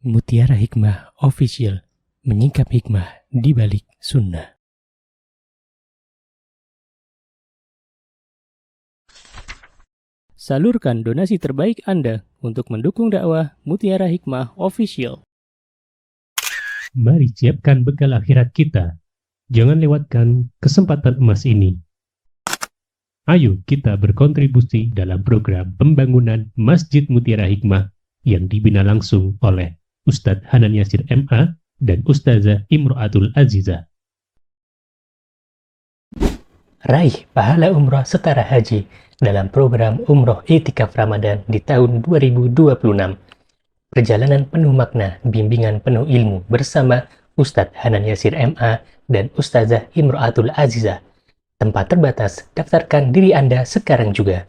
Mutiara Hikmah Official, menyingkap hikmah di balik sunnah. Salurkan donasi terbaik Anda untuk mendukung dakwah Mutiara Hikmah Official. Mari siapkan bekal akhirat kita. Jangan lewatkan kesempatan emas ini. Ayo kita berkontribusi dalam program pembangunan Masjid Mutiara Hikmah yang dibina langsung oleh Ustadz Hanan Yasir MA dan Ustazah Imro'atul Azizah. Raih pahala umroh setara haji dalam program Umroh I'tikaf Ramadan di tahun 2026. Perjalanan penuh makna, bimbingan penuh ilmu bersama Ustadz Hanan Yasir MA dan Ustazah Imro'atul Azizah. Tempat terbatas, daftarkan diri Anda sekarang juga.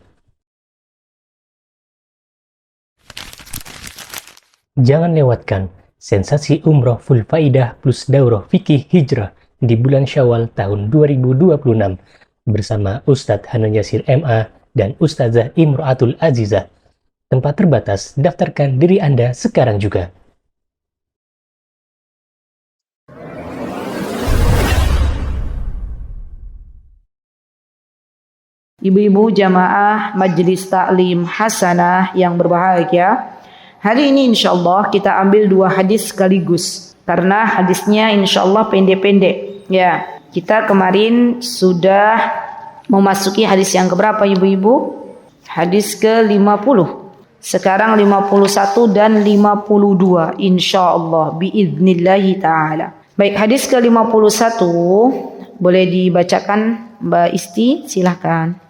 Jangan lewatkan sensasi umroh full faidah plus daurah fikih hijrah di bulan Syawal tahun 2026 bersama Ustadz Hanan Yasir MA dan Ustazah Imro'atul Azizah. Tempat terbatas, daftarkan diri Anda sekarang juga. Ibu-ibu jamaah Majelis Ta'lim Hasanah yang berbahagia, hari ini insyaallah kita ambil dua hadis sekaligus karena hadisnya insyaallah pendek-pendek. Ya, kita kemarin sudah memasuki hadis yang keberapa ibu-ibu? Hadis ke-50. Sekarang 51 dan 52 insyaallah biidznillahi taala. Baik, hadis ke-51 boleh dibacakan Mbak Isti, silakan.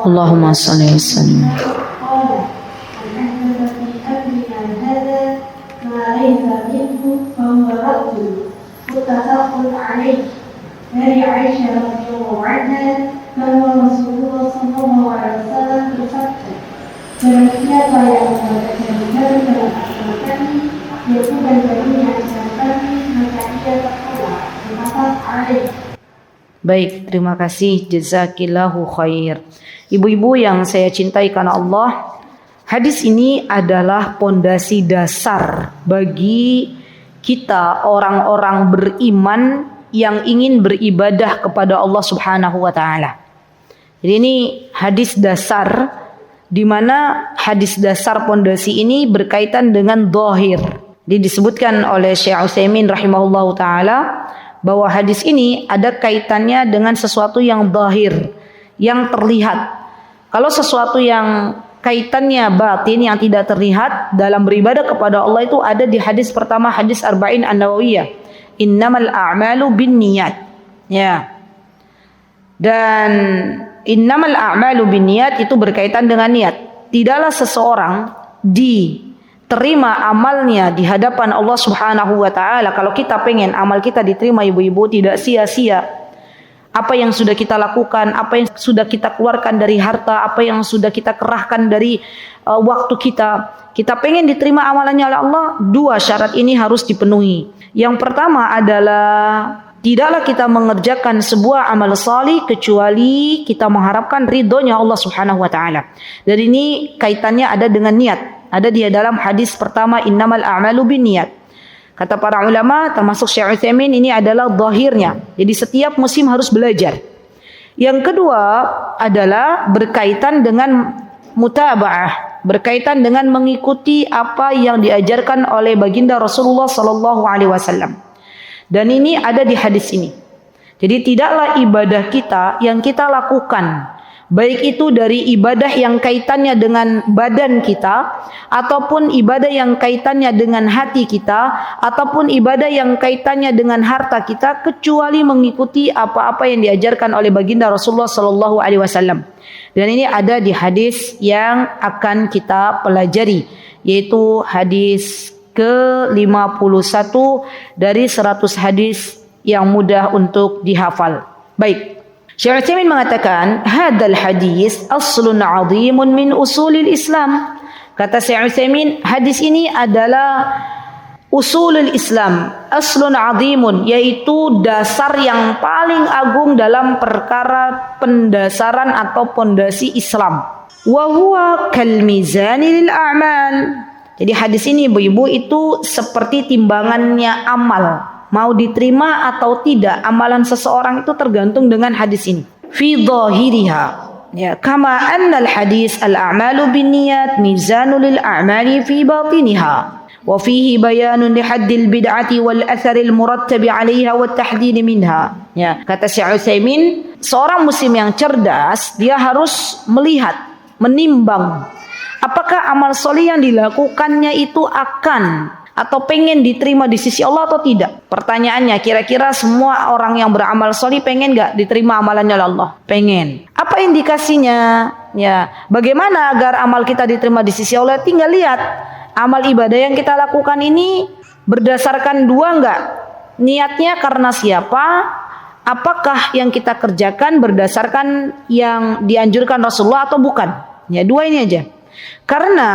Allahumma salli wa sallim. dari Aisyah radhiyallahu anha bahwa Rasulullah sallallahu alaihi wasallam bersabda, demikianlah yang mengatakan dari dalam agama kami, dia bukan bagian ajaran kami, maka ia tertolak dimakan alaih. Baik, terima kasih, jazakillahu khair. Ibu-ibu yang saya cintai karena Allah, hadis ini adalah pondasi dasar bagi kita orang-orang beriman yang ingin beribadah kepada Allah Subhanahu wa taala. Jadi ini hadis dasar di mana hadis dasar pondasi ini berkaitan dengan zahir. Jadi disebutkan oleh Syekh Utsaimin rahimahullahu taala bahwa hadis ini ada kaitannya dengan sesuatu yang zahir, yang terlihat. Kalau sesuatu yang kaitannya batin yang tidak terlihat dalam beribadah kepada Allah itu ada di hadis pertama, hadis Arba'in An-Nawawiyah. Innamal a'malu binniyat. Ya. Dan innamal a'malu binniyat itu berkaitan dengan niat. Tidaklah seseorang diterima amalnya di hadapan Allah Subhanahu wa taala. Kalau kita pengen amal kita diterima ibu-ibu, tidak sia-sia. Apa yang sudah kita lakukan, apa yang sudah kita keluarkan dari harta, apa yang sudah kita kerahkan dari waktu kita pengen diterima amalannya oleh Allah, dua syarat ini harus dipenuhi. Yang pertama adalah tidaklah kita mengerjakan sebuah amal salih kecuali kita mengharapkan ridhonya Allah Subhanahu wa taala. Dan ini kaitannya ada dengan niat. Ada di dalam hadis pertama, innamal a'malu binniyat. Kata para ulama termasuk Syekh Utsaimin, ini adalah zahirnya. Jadi setiap muslim harus belajar. Yang kedua adalah berkaitan dengan mutaba'ah, berkaitan dengan mengikuti apa yang diajarkan oleh baginda Rasulullah sallallahu alaihi wasallam. Dan ini ada di hadis ini. Jadi tidaklah ibadah kita yang kita lakukan, baik itu dari ibadah yang kaitannya dengan badan kita, ataupun ibadah yang kaitannya dengan hati kita, ataupun ibadah yang kaitannya dengan harta kita, kecuali mengikuti apa-apa yang diajarkan oleh baginda Rasulullah sallallahu alaihi wasallam. Dan ini ada di hadis yang akan kita pelajari, yaitu hadis ke-51 dari 100 hadis yang mudah untuk dihafal. Baik. Syekh Utsaimin mengatakan, hadal hadis aslun 'azimun min usulil Islam. Kata Syekh Utsaimin, hadis ini adalah usulul Islam, aslun azimun, yaitu dasar yang paling agung dalam perkara pendasaran atau pondasi Islam. Wa huwa kal mizani lil a'mal. Jadi hadis ini ibu-ibu itu seperti timbangannya amal. Mau diterima atau tidak amalan seseorang itu tergantung dengan hadis ini. Fi dhahiriha. Ya, kama anna al-hadis al-a'malu binniyat mizanul lil a'mali fi batiniha. وفيه بيان لحد البدعة والأثر المرتب عليها والتحذير منها. Ya, kata Syekh Utsaimin, seorang muslim yang cerdas dia harus melihat, menimbang apakah amal soleh yang dilakukannya itu akan atau pengen diterima di sisi Allah atau tidak. Pertanyaannya, kira-kira semua orang yang beramal soleh pengen gak diterima amalannya oleh Allah? Pengen. Apa indikasinya? Ya, bagaimana agar amal kita diterima di sisi Allah? Tinggal lihat amal ibadah yang kita lakukan ini berdasarkan dua enggak? Niatnya karena siapa? Apakah yang kita kerjakan berdasarkan yang dianjurkan Rasulullah atau bukan? Ya, dua ini aja. Karena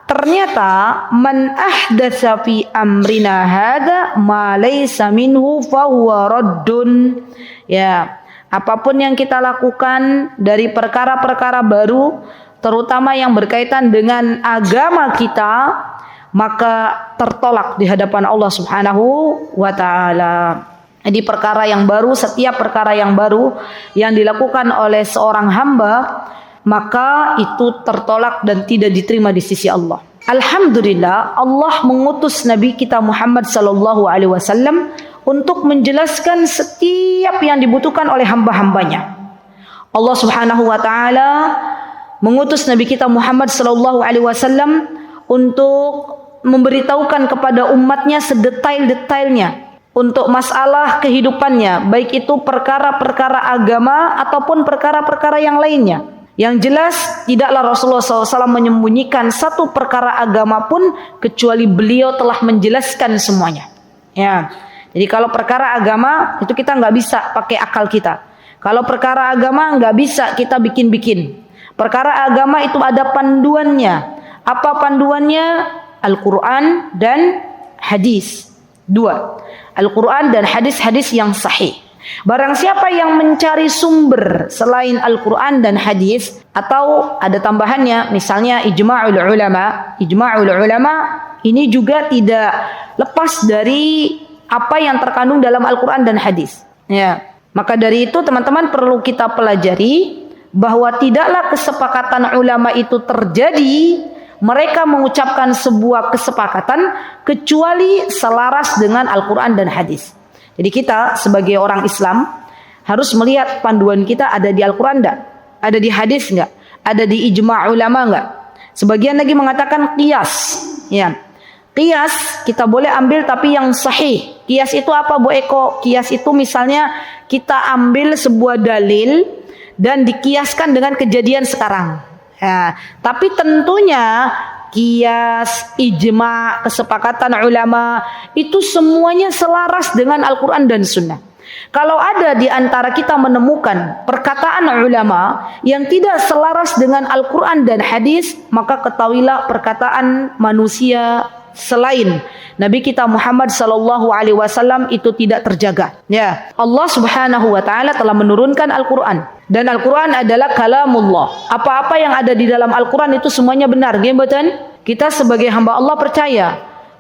ternyata man ahdatsa fi amrina hadza ma laysa minhu fa huwa raddun. Ya, apapun yang kita lakukan dari perkara-perkara baru, terutama yang berkaitan dengan agama kita, maka tertolak di hadapan Allah Subhanahu wa taala. Jadi perkara yang baru, setiap perkara yang baru yang dilakukan oleh seorang hamba, maka itu tertolak dan tidak diterima di sisi Allah. Alhamdulillah, Allah mengutus Nabi kita Muhammad sallallahu alaihi wasallam untuk menjelaskan setiap yang dibutuhkan oleh hamba-hambanya. Allah Subhanahu wa taala mengutus Nabi kita Muhammad sallallahu alaihi wasallam untuk memberitahukan kepada umatnya sedetail-detailnya untuk masalah kehidupannya, baik itu perkara-perkara agama ataupun perkara-perkara yang lainnya. Yang jelas tidaklah Rasulullah SAW menyembunyikan satu perkara agama pun kecuali beliau telah menjelaskan semuanya. Ya, jadi kalau perkara agama itu kita nggak bisa pakai akal kita. Kalau perkara agama nggak bisa kita bikin-bikin. Perkara agama itu ada panduannya. Apa panduannya? Al-Quran dan hadis. Dua, Al-Quran dan hadis-hadis yang sahih. Barang siapa yang mencari sumber selain Al-Quran dan hadis, atau ada tambahannya misalnya ijma'ul ulama. Ijma'ul ulama ini juga tidak lepas dari apa yang terkandung dalam Al-Quran dan hadis. Ya, maka dari itu teman-teman perlu kita pelajari bahwa tidaklah kesepakatan ulama itu terjadi, mereka mengucapkan sebuah kesepakatan kecuali selaras dengan Al-Quran dan hadis. Jadi kita sebagai orang Islam harus melihat panduan kita ada di Al-Quran enggak? Ada di hadis enggak? Ada di ijma' ulama enggak? Sebagian lagi mengatakan qiyas. Ya, qiyas kita boleh ambil tapi yang sahih. Qiyas itu apa Bu Eko? Qiyas itu misalnya kita ambil sebuah dalil dan dikiaskan dengan kejadian sekarang. Ya, tapi tentunya qiyas, ijma, kesepakatan ulama itu semuanya selaras dengan Al-Quran dan Sunnah. Kalau ada di antara kita menemukan perkataan ulama yang tidak selaras dengan Al-Quran dan hadis, maka ketahuilah perkataan manusia selain Nabi kita Muhammad sallallahu alaihi wasallam itu tidak terjaga. Ya, Allah Subhanahu wa taala telah menurunkan Al-Qur'an dan Al-Qur'an adalah kalamullah. Apa-apa yang ada di dalam Al-Qur'an itu semuanya benar, nggih. Kita sebagai hamba Allah percaya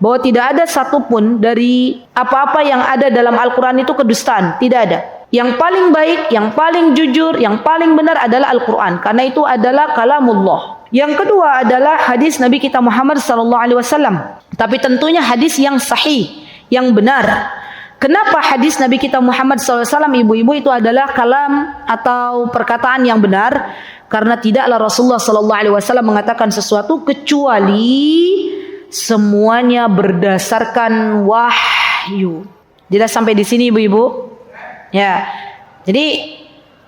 bahwa tidak ada satupun dari apa-apa yang ada dalam Al-Quran itu kedustaan. Tidak ada. Yang paling baik, yang paling jujur, yang paling benar adalah Al-Quran. Karena itu adalah kalamullah. Yang kedua adalah hadis Nabi kita Muhammad SAW. Tapi tentunya hadis yang sahih, yang benar. Kenapa hadis Nabi kita Muhammad SAW ibu-ibu itu adalah kalam atau perkataan yang benar? Karena tidaklah Rasulullah SAW mengatakan sesuatu kecuali semuanya berdasarkan wahyu. Jelas sampai di sini ibu-ibu? Ya. Jadi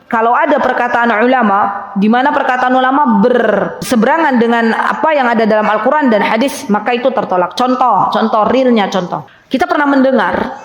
kalau ada perkataan ulama di mana perkataan ulama berseberangan dengan apa yang ada dalam Al-Qur'an dan hadis, maka itu tertolak. Contoh realnya contoh. Kita pernah mendengar,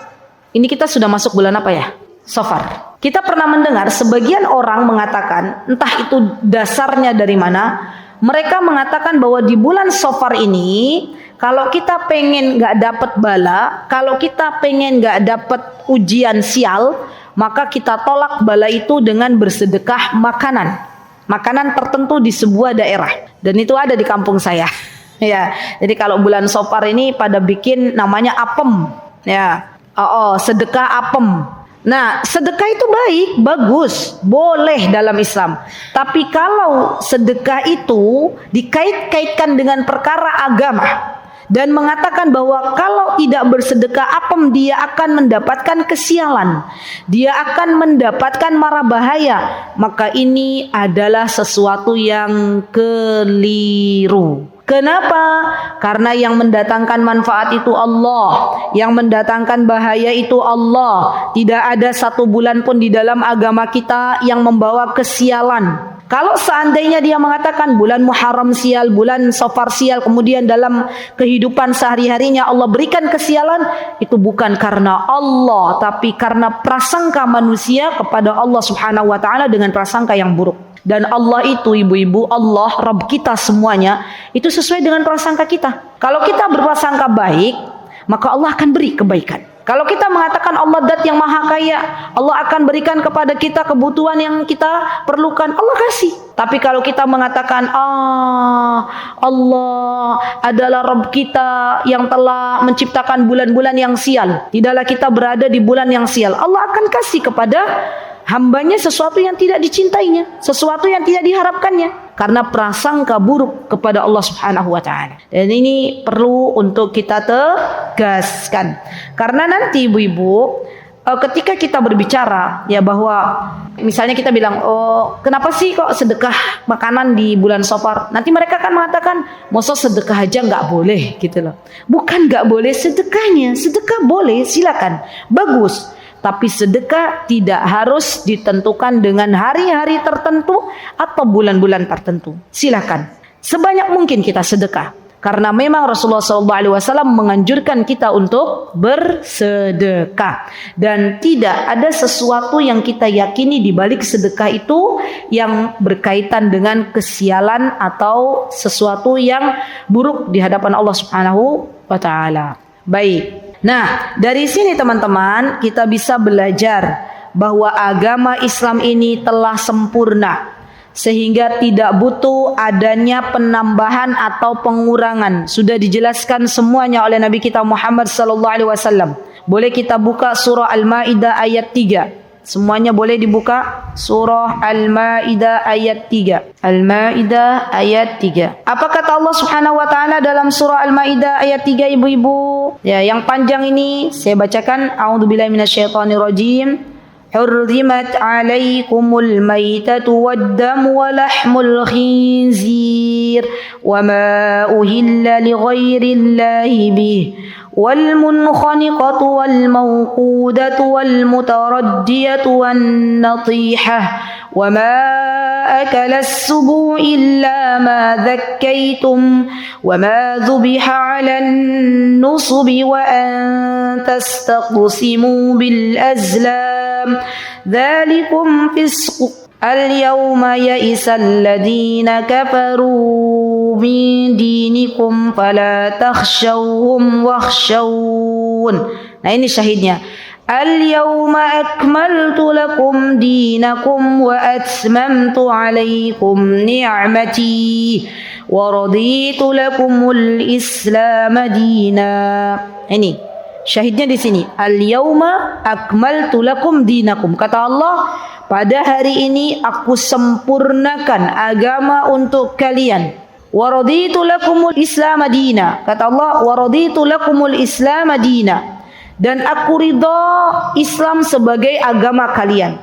ini kita sudah masuk bulan apa ya? Safar. Kita pernah mendengar sebagian orang mengatakan, entah itu dasarnya dari mana, mereka mengatakan bahwa di bulan Safar ini Kalau kita pengen nggak dapat bala, kalau kita pengen nggak dapat ujian sial, maka kita tolak bala itu dengan bersedekah makanan tertentu di sebuah daerah. Dan itu ada di kampung saya. Ya, jadi kalau bulan Safar ini pada bikin namanya apem. Ya, sedekah apem. Nah, sedekah itu baik, bagus, boleh dalam Islam. Tapi kalau sedekah itu dikait-kaitkan dengan perkara agama dan mengatakan bahwa kalau tidak bersedekah apem dia akan mendapatkan kesialan, dia akan mendapatkan mara bahaya, maka ini adalah sesuatu yang keliru. Kenapa? Karena yang mendatangkan manfaat itu Allah, yang mendatangkan bahaya itu Allah. Tidak ada satu bulan pun di dalam agama kita yang membawa kesialan. Kalau seandainya dia mengatakan bulan Muharram sial, bulan Safar sial, kemudian dalam kehidupan sehari-harinya Allah berikan kesialan, itu bukan karena Allah, tapi karena prasangka manusia kepada Allah Subhanahu wa taala dengan prasangka yang buruk. Dan Allah itu ibu-ibu, Allah Rabb kita semuanya itu sesuai dengan prasangka kita. Kalau kita berprasangka baik, maka Allah akan beri kebaikan. Kalau kita mengatakan Allah Dat yang maha kaya, Allah akan berikan kepada kita kebutuhan yang kita perlukan, Allah kasih. Tapi kalau kita mengatakan Allah adalah Rabb kita yang telah menciptakan bulan-bulan yang sial, tidaklah kita berada di bulan yang sial, Allah akan kasih kepada hambanya sesuatu yang tidak dicintainya, sesuatu yang tidak diharapkannya, karena prasangka buruk kepada Allah Subhanahu wa taala. Dan ini perlu untuk kita tegaskan. Karena nanti ibu-ibu, ketika kita berbicara ya bahwa misalnya kita bilang, kenapa sih kok sedekah makanan di bulan Safar? Nanti mereka akan mengatakan, masa sedekah aja nggak boleh gitu loh. Bukan nggak boleh sedekahnya, sedekah boleh, silakan, bagus. Tapi sedekah tidak harus ditentukan dengan hari-hari tertentu atau bulan-bulan tertentu. Silakan, sebanyak mungkin kita sedekah. Karena memang Rasulullah SAW menganjurkan kita untuk bersedekah. Dan tidak ada sesuatu yang kita yakini di balik sedekah itu yang berkaitan dengan kesialan atau sesuatu yang buruk di hadapan Allah Subhanahu wa taala. Baik. Nah, dari sini teman-teman kita bisa belajar bahwa agama Islam ini telah sempurna sehingga tidak butuh adanya penambahan atau pengurangan. Sudah dijelaskan semuanya oleh Nabi kita Muhammad SAW. Boleh kita buka surah Al-Maidah ayat 3. Semuanya boleh dibuka surah Al-Maidah ayat 3. Al-Maidah ayat 3. Apa kata Allah Subhanahu wa taala dalam surah Al-Maidah ayat 3 ibu-ibu? Ya, yang panjang ini saya bacakan. A'udzubillahi minasyaitonirrajim. Hurrimat 'alaikumul maitatu wad-damu wa lahmul khinzir wa ma uhilla li ghairillahi bih والمنخنقة والموقودة والمتردية والنطيحة وما أكل السبوع إلا ما ذكيتم وما ذبح على النصب وأن تستقسموا بالأزلام ذلكم فسق اليوم يئس الذين كفروا من دينكم فلا تخشوهم واخشون. Nah ini syahidnya. Al-yawma akmaltu lakum dinakum wa atmamtu alaikum ni'mati wa raditu lakumul islam dina. Ini syahidnya di sini. Al-yawma akmaltu lakum dinakum. Kata Allah, pada hari ini aku sempurnakan agama untuk kalian. Wa raditu lakumul islam dina. Kata Allah, wa raditu lakumul islam dina. Dan aku ridha Islam sebagai agama kalian.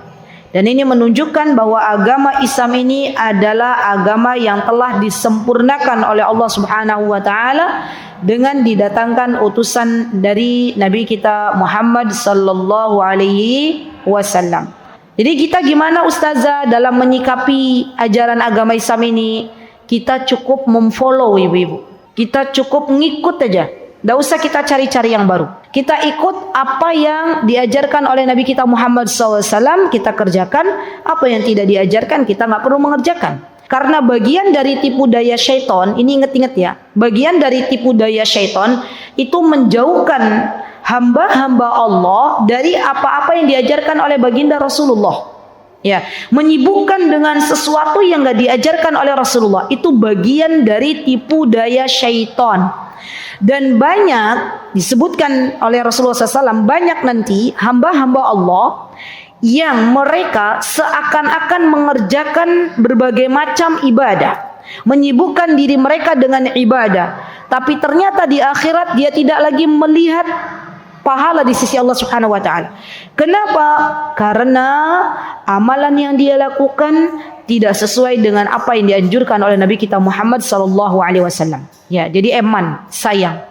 Dan ini menunjukkan bahwa agama Islam ini adalah agama yang telah disempurnakan oleh Allah Subhanahu wa taala dengan didatangkan utusan dari Nabi kita Muhammad sallallahu alaihi wasallam. Jadi kita gimana ustazah dalam menyikapi ajaran agama Islam ini? Kita cukup memfollow ibu-ibu. Kita cukup ngikut aja. Tidak usah kita cari-cari yang baru. Kita ikut apa yang diajarkan oleh Nabi kita Muhammad SAW, kita kerjakan. Apa yang tidak diajarkan kita nggak perlu mengerjakan. Karena bagian dari tipu daya syaitan, ini ingat-ingat ya, bagian dari tipu daya syaitan itu menjauhkan hamba-hamba Allah dari apa-apa yang diajarkan oleh baginda Rasulullah. Ya, menyibukkan dengan sesuatu yang gak diajarkan oleh Rasulullah, itu bagian dari tipu daya syaitan. Dan banyak disebutkan oleh Rasulullah SAW, banyak nanti hamba-hamba Allah yang mereka seakan-akan mengerjakan berbagai macam ibadah, menyibukkan diri mereka dengan ibadah, tapi ternyata di akhirat dia tidak lagi melihat pahala di sisi Allah Subhanahu wa taala. Kenapa? Karena amalan yang dia lakukan tidak sesuai dengan apa yang dianjurkan oleh Nabi kita Muhammad sallallahu alaihi wasallam. Ya, jadi eman, sayang.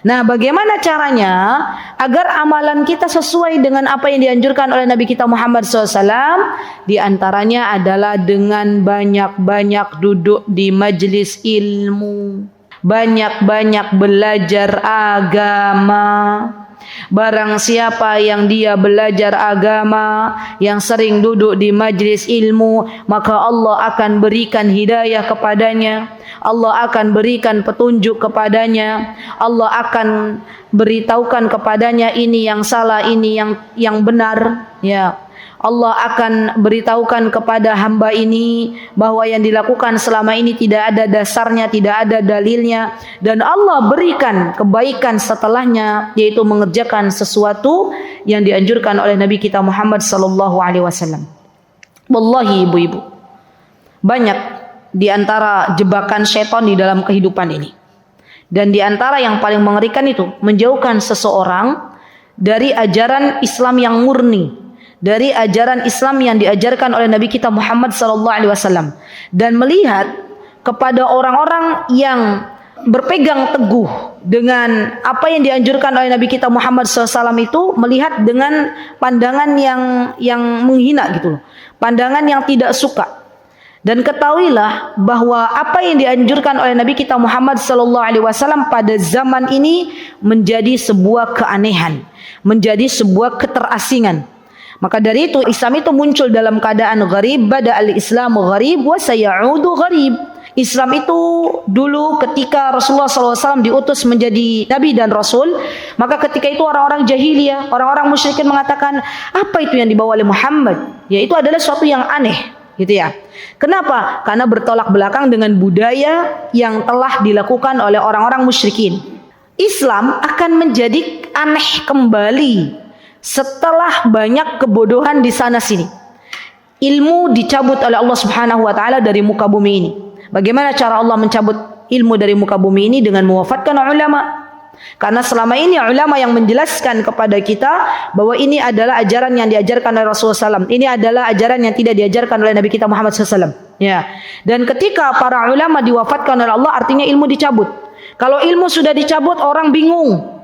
Nah, bagaimana caranya agar amalan kita sesuai dengan apa yang dianjurkan oleh Nabi kita Muhammad SAW? Di antaranya adalah dengan banyak-banyak duduk di majelis ilmu, banyak-banyak belajar agama. Barang siapa yang dia belajar agama, yang sering duduk di majlis ilmu, maka Allah akan berikan hidayah kepadanya, Allah akan berikan petunjuk kepadanya, Allah akan beritahukan kepadanya ini yang salah, ini yang benar, ya. Allah akan beritahukan kepada hamba ini bahwa yang dilakukan selama ini tidak ada dasarnya, tidak ada dalilnya, dan Allah berikan kebaikan setelahnya, yaitu mengerjakan sesuatu yang dianjurkan oleh Nabi kita Muhammad sallallahu alaihi wasallam. Wallahi ibu-ibu, banyak di antara jebakan syaitan di dalam kehidupan ini. Dan di antara yang paling mengerikan itu menjauhkan seseorang dari ajaran Islam yang murni, dari ajaran Islam yang diajarkan oleh Nabi kita Muhammad SAW, dan melihat kepada orang-orang yang berpegang teguh dengan apa yang dianjurkan oleh Nabi kita Muhammad SAW itu, melihat dengan pandangan yang menghina gitu loh, pandangan yang tidak suka. Dan ketahuilah bahwa apa yang dianjurkan oleh Nabi kita Muhammad SAW pada zaman ini menjadi sebuah keanehan, menjadi sebuah keterasingan. Maka dari itu Islam itu muncul dalam keadaan gharib, bada al-islamu gharib wa sayaudu gharib. Islam itu dulu ketika Rasulullah SAW diutus menjadi Nabi dan Rasul, maka ketika itu orang-orang jahiliyah, orang-orang musyrikin mengatakan, apa itu yang dibawa oleh Muhammad? Ya, itu adalah sesuatu yang aneh, gitu ya. Kenapa? Karena bertolak belakang dengan budaya yang telah dilakukan oleh orang-orang musyrikin. Islam akan menjadi aneh kembali setelah banyak kebodohan di sana sini. Ilmu dicabut oleh Allah Subhanahu wa taala dari muka bumi ini. Bagaimana cara Allah mencabut ilmu dari muka bumi ini? Dengan mewafatkan ulama. Karena selama ini ulama yang menjelaskan kepada kita bahwa ini adalah ajaran yang diajarkan oleh Rasulullah SAW. Ini adalah ajaran yang tidak diajarkan oleh Nabi kita Muhammad SAW. Ya. Dan ketika para ulama diwafatkan oleh Allah, artinya ilmu dicabut. Kalau ilmu sudah dicabut, orang bingung.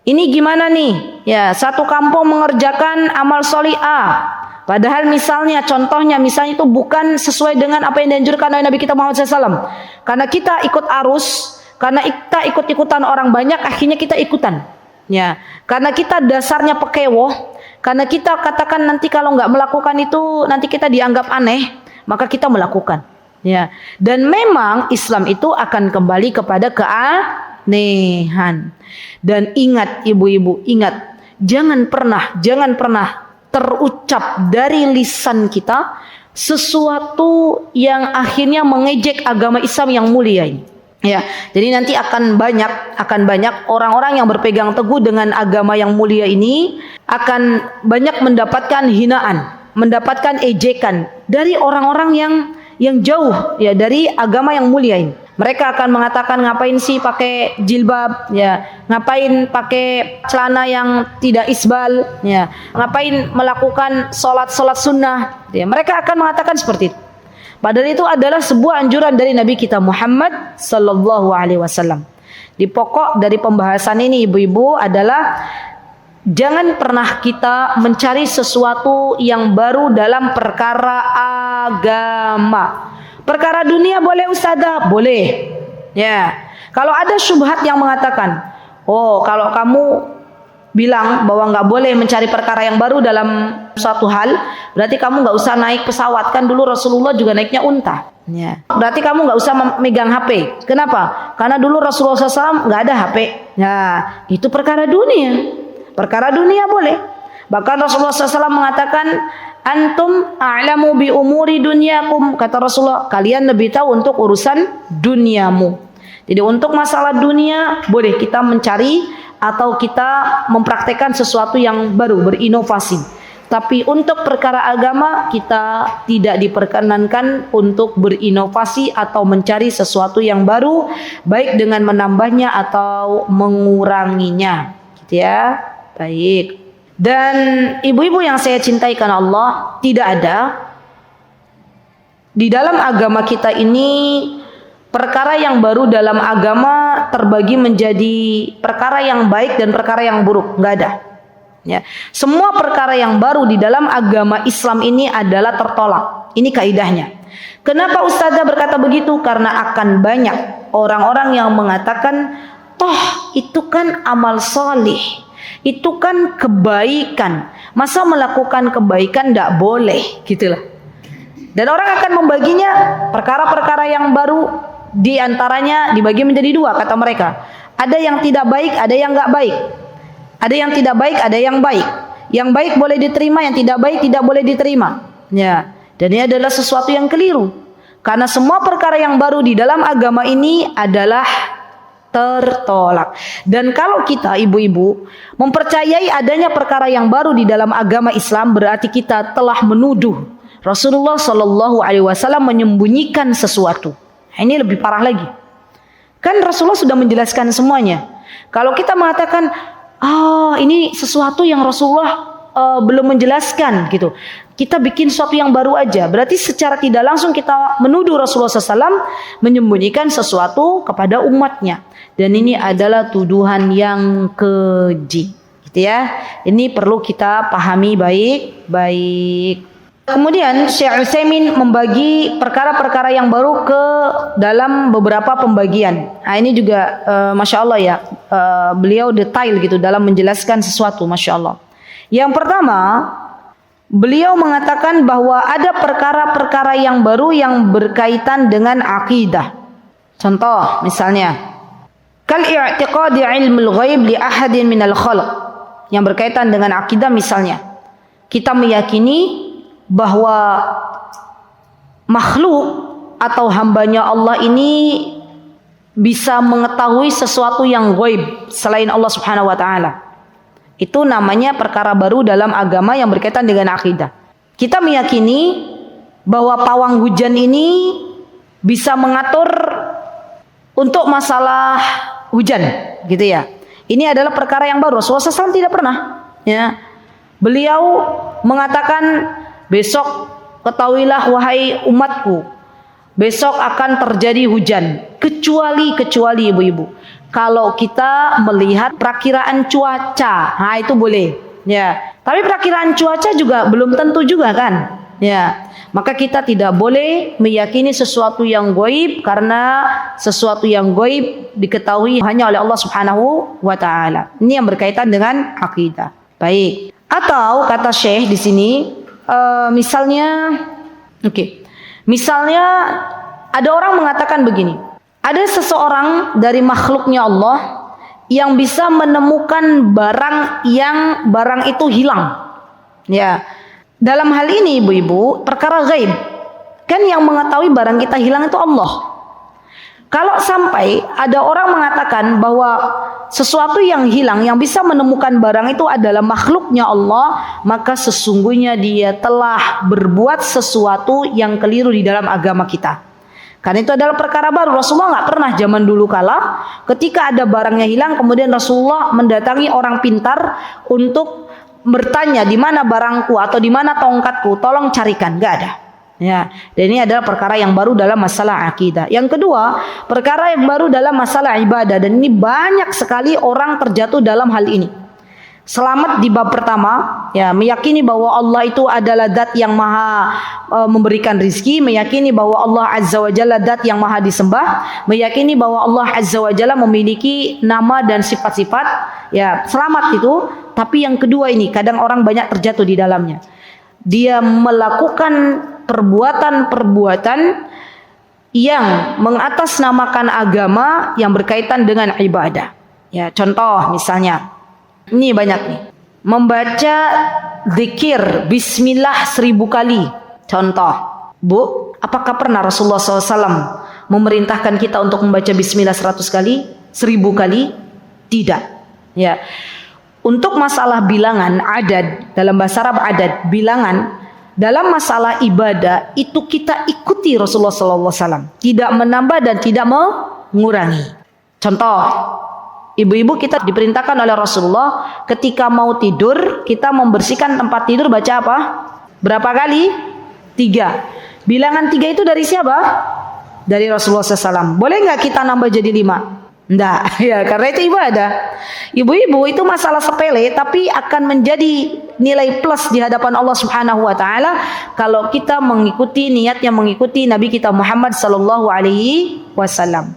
Ini gimana nih? Ya, satu kampung mengerjakan amal solih A, padahal misalnya, contohnya misalnya itu bukan sesuai dengan apa yang dianjurkan oleh Nabi kita Muhammad SAW. Karena kita ikut arus, karena kita ikut-ikutan orang banyak, akhirnya kita ikutan. Ya, karena kita dasarnya pekewoh, karena kita katakan nanti kalau nggak melakukan itu nanti kita dianggap aneh, maka kita melakukan. Ya, dan memang Islam itu akan kembali kepada keanehan. Dan ingat ibu-ibu, ingat, jangan pernah terucap dari lisan kita sesuatu yang akhirnya mengejek agama Islam yang mulia ini. Ya, jadi nanti akan banyak orang-orang yang berpegang teguh dengan agama yang mulia ini akan banyak mendapatkan hinaan, mendapatkan ejekan dari orang-orang yang jauh ya dari agama yang mulia ini. Mereka akan mengatakan, ngapain sih pakai jilbab, ya, ngapain pakai celana yang tidak isbal, ya, ngapain melakukan sholat sunnah, ya. Mereka akan mengatakan seperti itu. Padahal itu adalah sebuah anjuran dari Nabi kita Muhammad sallallahu alaihi wasallam. Di pokok dari pembahasan ini ibu-ibu adalah jangan pernah kita mencari sesuatu yang baru dalam perkara agama. Perkara dunia boleh ustazah, boleh. Ya. Kalau ada syubhat yang mengatakan, oh kalau kamu bilang bahwa nggak boleh mencari perkara yang baru dalam suatu hal, berarti kamu nggak usah naik pesawat. Kan dulu Rasulullah juga naiknya unta. Ya. Berarti kamu nggak usah memegang HP. Kenapa? Karena dulu Rasulullah SAW nggak ada HP. Nah, itu perkara dunia. Perkara dunia boleh. Bahkan Rasulullah SAW mengatakan, antum a'lamu bi umuri dunyakum. Kata Rasulullah, kalian lebih tahu untuk urusan duniamu. Jadi untuk masalah dunia boleh kita mencari atau kita mempraktekkan sesuatu yang baru, berinovasi. Tapi untuk perkara agama kita tidak diperkenankan untuk berinovasi atau mencari sesuatu yang baru, baik dengan menambahnya atau menguranginya. Gitu ya. Baik. Dan ibu-ibu yang saya cintai karena Allah, tidak ada di dalam agama kita ini perkara yang baru dalam agama terbagi menjadi perkara yang baik dan perkara yang buruk. Nggak ada. Ya. Semua perkara yang baru di dalam agama Islam ini adalah tertolak. Ini kaidahnya. Kenapa Ustazah berkata begitu? Karena akan banyak orang-orang yang mengatakan, toh itu kan amal solih, itu kan kebaikan. Masa melakukan kebaikan tidak boleh, gitulah. Dan orang akan membaginya perkara-perkara yang baru, di antaranya dibagi menjadi dua kata mereka. Ada yang tidak baik, ada yang nggak baik. Ada yang tidak baik, ada yang baik. Yang baik boleh diterima, yang tidak baik tidak boleh diterima. Ya, dan ini adalah sesuatu yang keliru. Karena semua perkara yang baru di dalam agama ini adalah tertolak. Dan kalau kita ibu-ibu mempercayai adanya perkara yang baru di dalam agama Islam, berarti kita telah menuduh Rasulullah Shallallahu Alaihi Wasallam menyembunyikan sesuatu. Ini lebih parah lagi. Kan Rasulullah sudah menjelaskan semuanya. Kalau kita mengatakan, ini sesuatu yang Rasulullah belum menjelaskan gitu, kita bikin sesuatu yang baru aja, berarti secara tidak langsung kita menuduh Rasulullah SAW menyembunyikan sesuatu kepada umatnya. Dan ini adalah tuduhan yang keji, gitu ya. Ini perlu kita pahami baik-baik. Kemudian Syekh Utsaimin membagi perkara-perkara yang baru ke dalam beberapa pembagian. Nah, ini juga Masya Allah ya, beliau detail gitu dalam menjelaskan sesuatu, Masya Allah. Yang pertama, beliau mengatakan bahwa ada perkara-perkara yang baru yang berkaitan dengan akidah. Contoh misalnya, kal i'tiqadi ilmul ghaib li ahadin minal khalq, yang berkaitan dengan akidah. Misalnya, kita meyakini bahwa makhluk atau hambanya Allah ini bisa mengetahui sesuatu yang ghaib selain Allah Subhanahu wa taala. Itu namanya perkara baru dalam agama yang berkaitan dengan akidah. Kita meyakini bahwa pawang hujan ini bisa mengatur untuk masalah hujan, gitu ya. Ini adalah perkara yang baru. Rasulullah SAW tidak pernah, ya. Beliau mengatakan, besok ketahuilah wahai umatku, besok akan terjadi hujan, kecuali ibu-ibu, kalau kita melihat perakiraan cuaca. Nah, itu boleh, ya. Tapi perakiraan cuaca juga belum tentu juga kan, ya. Maka kita tidak boleh meyakini sesuatu yang gaib, karena sesuatu yang gaib diketahui hanya oleh Allah Subhanahu wa taala. Ini yang berkaitan dengan akidah. Baik. Atau kata Syekh di sini, misalnya ada orang mengatakan begini, ada seseorang dari makhluknya Allah yang bisa menemukan barang itu hilang. Ya, dalam hal ini ibu-ibu, perkara gaib, kan yang mengetahui barang kita hilang itu Allah. Kalau sampai ada orang mengatakan bahwa sesuatu yang hilang, yang bisa menemukan barang itu adalah makhluknya Allah, maka sesungguhnya dia telah berbuat sesuatu yang keliru di dalam agama kita. Karena itu adalah perkara baru. Rasulullah nggak pernah zaman dulu kala ketika ada barangnya hilang, kemudian Rasulullah mendatangi orang pintar untuk bertanya, di mana barangku atau di mana tongkatku, tolong carikan. Nggak ada. Ya, dan ini adalah perkara yang baru dalam masalah akidah. Yang kedua, perkara yang baru dalam masalah ibadah, dan ini banyak sekali orang terjatuh dalam hal ini. Selamat di bab pertama, ya, meyakini bahwa Allah itu adalah zat yang maha memberikan rizki, meyakini bahwa Allah Azza wa Jalla zat yang maha disembah, meyakini bahwa Allah Azza wa Jalla memiliki nama dan sifat-sifat, ya, selamat itu. Tapi yang kedua ini kadang orang banyak terjatuh di dalamnya. Dia melakukan perbuatan-perbuatan yang mengatasnamakan agama yang berkaitan dengan ibadah. Ya, contoh misalnya, ini banyak nih, membaca zikir bismillah 1000 kali. Contoh, Bu, apakah pernah Rasulullah SAW memerintahkan kita untuk membaca bismillah 100 kali, 1000 kali? Tidak. Ya. Untuk masalah bilangan adad, dalam bahasa Arab adad, bilangan, dalam masalah ibadah itu kita ikuti Rasulullah SAW, tidak menambah dan tidak mengurangi. Contoh, ibu-ibu kita diperintahkan oleh Rasulullah ketika mau tidur, kita membersihkan tempat tidur baca apa? Berapa kali? 3. Bilangan 3 itu dari siapa? Dari Rasulullah SAW. Boleh nggak kita nambah jadi 5? Enggak, ya, karena itu ibadah. Ibu-ibu, itu masalah sepele tapi akan menjadi nilai plus di hadapan Allah Subhanahu wa taala kalau kita mengikuti niatnya mengikuti Nabi kita Muhammad sallallahu alaihi wasallam.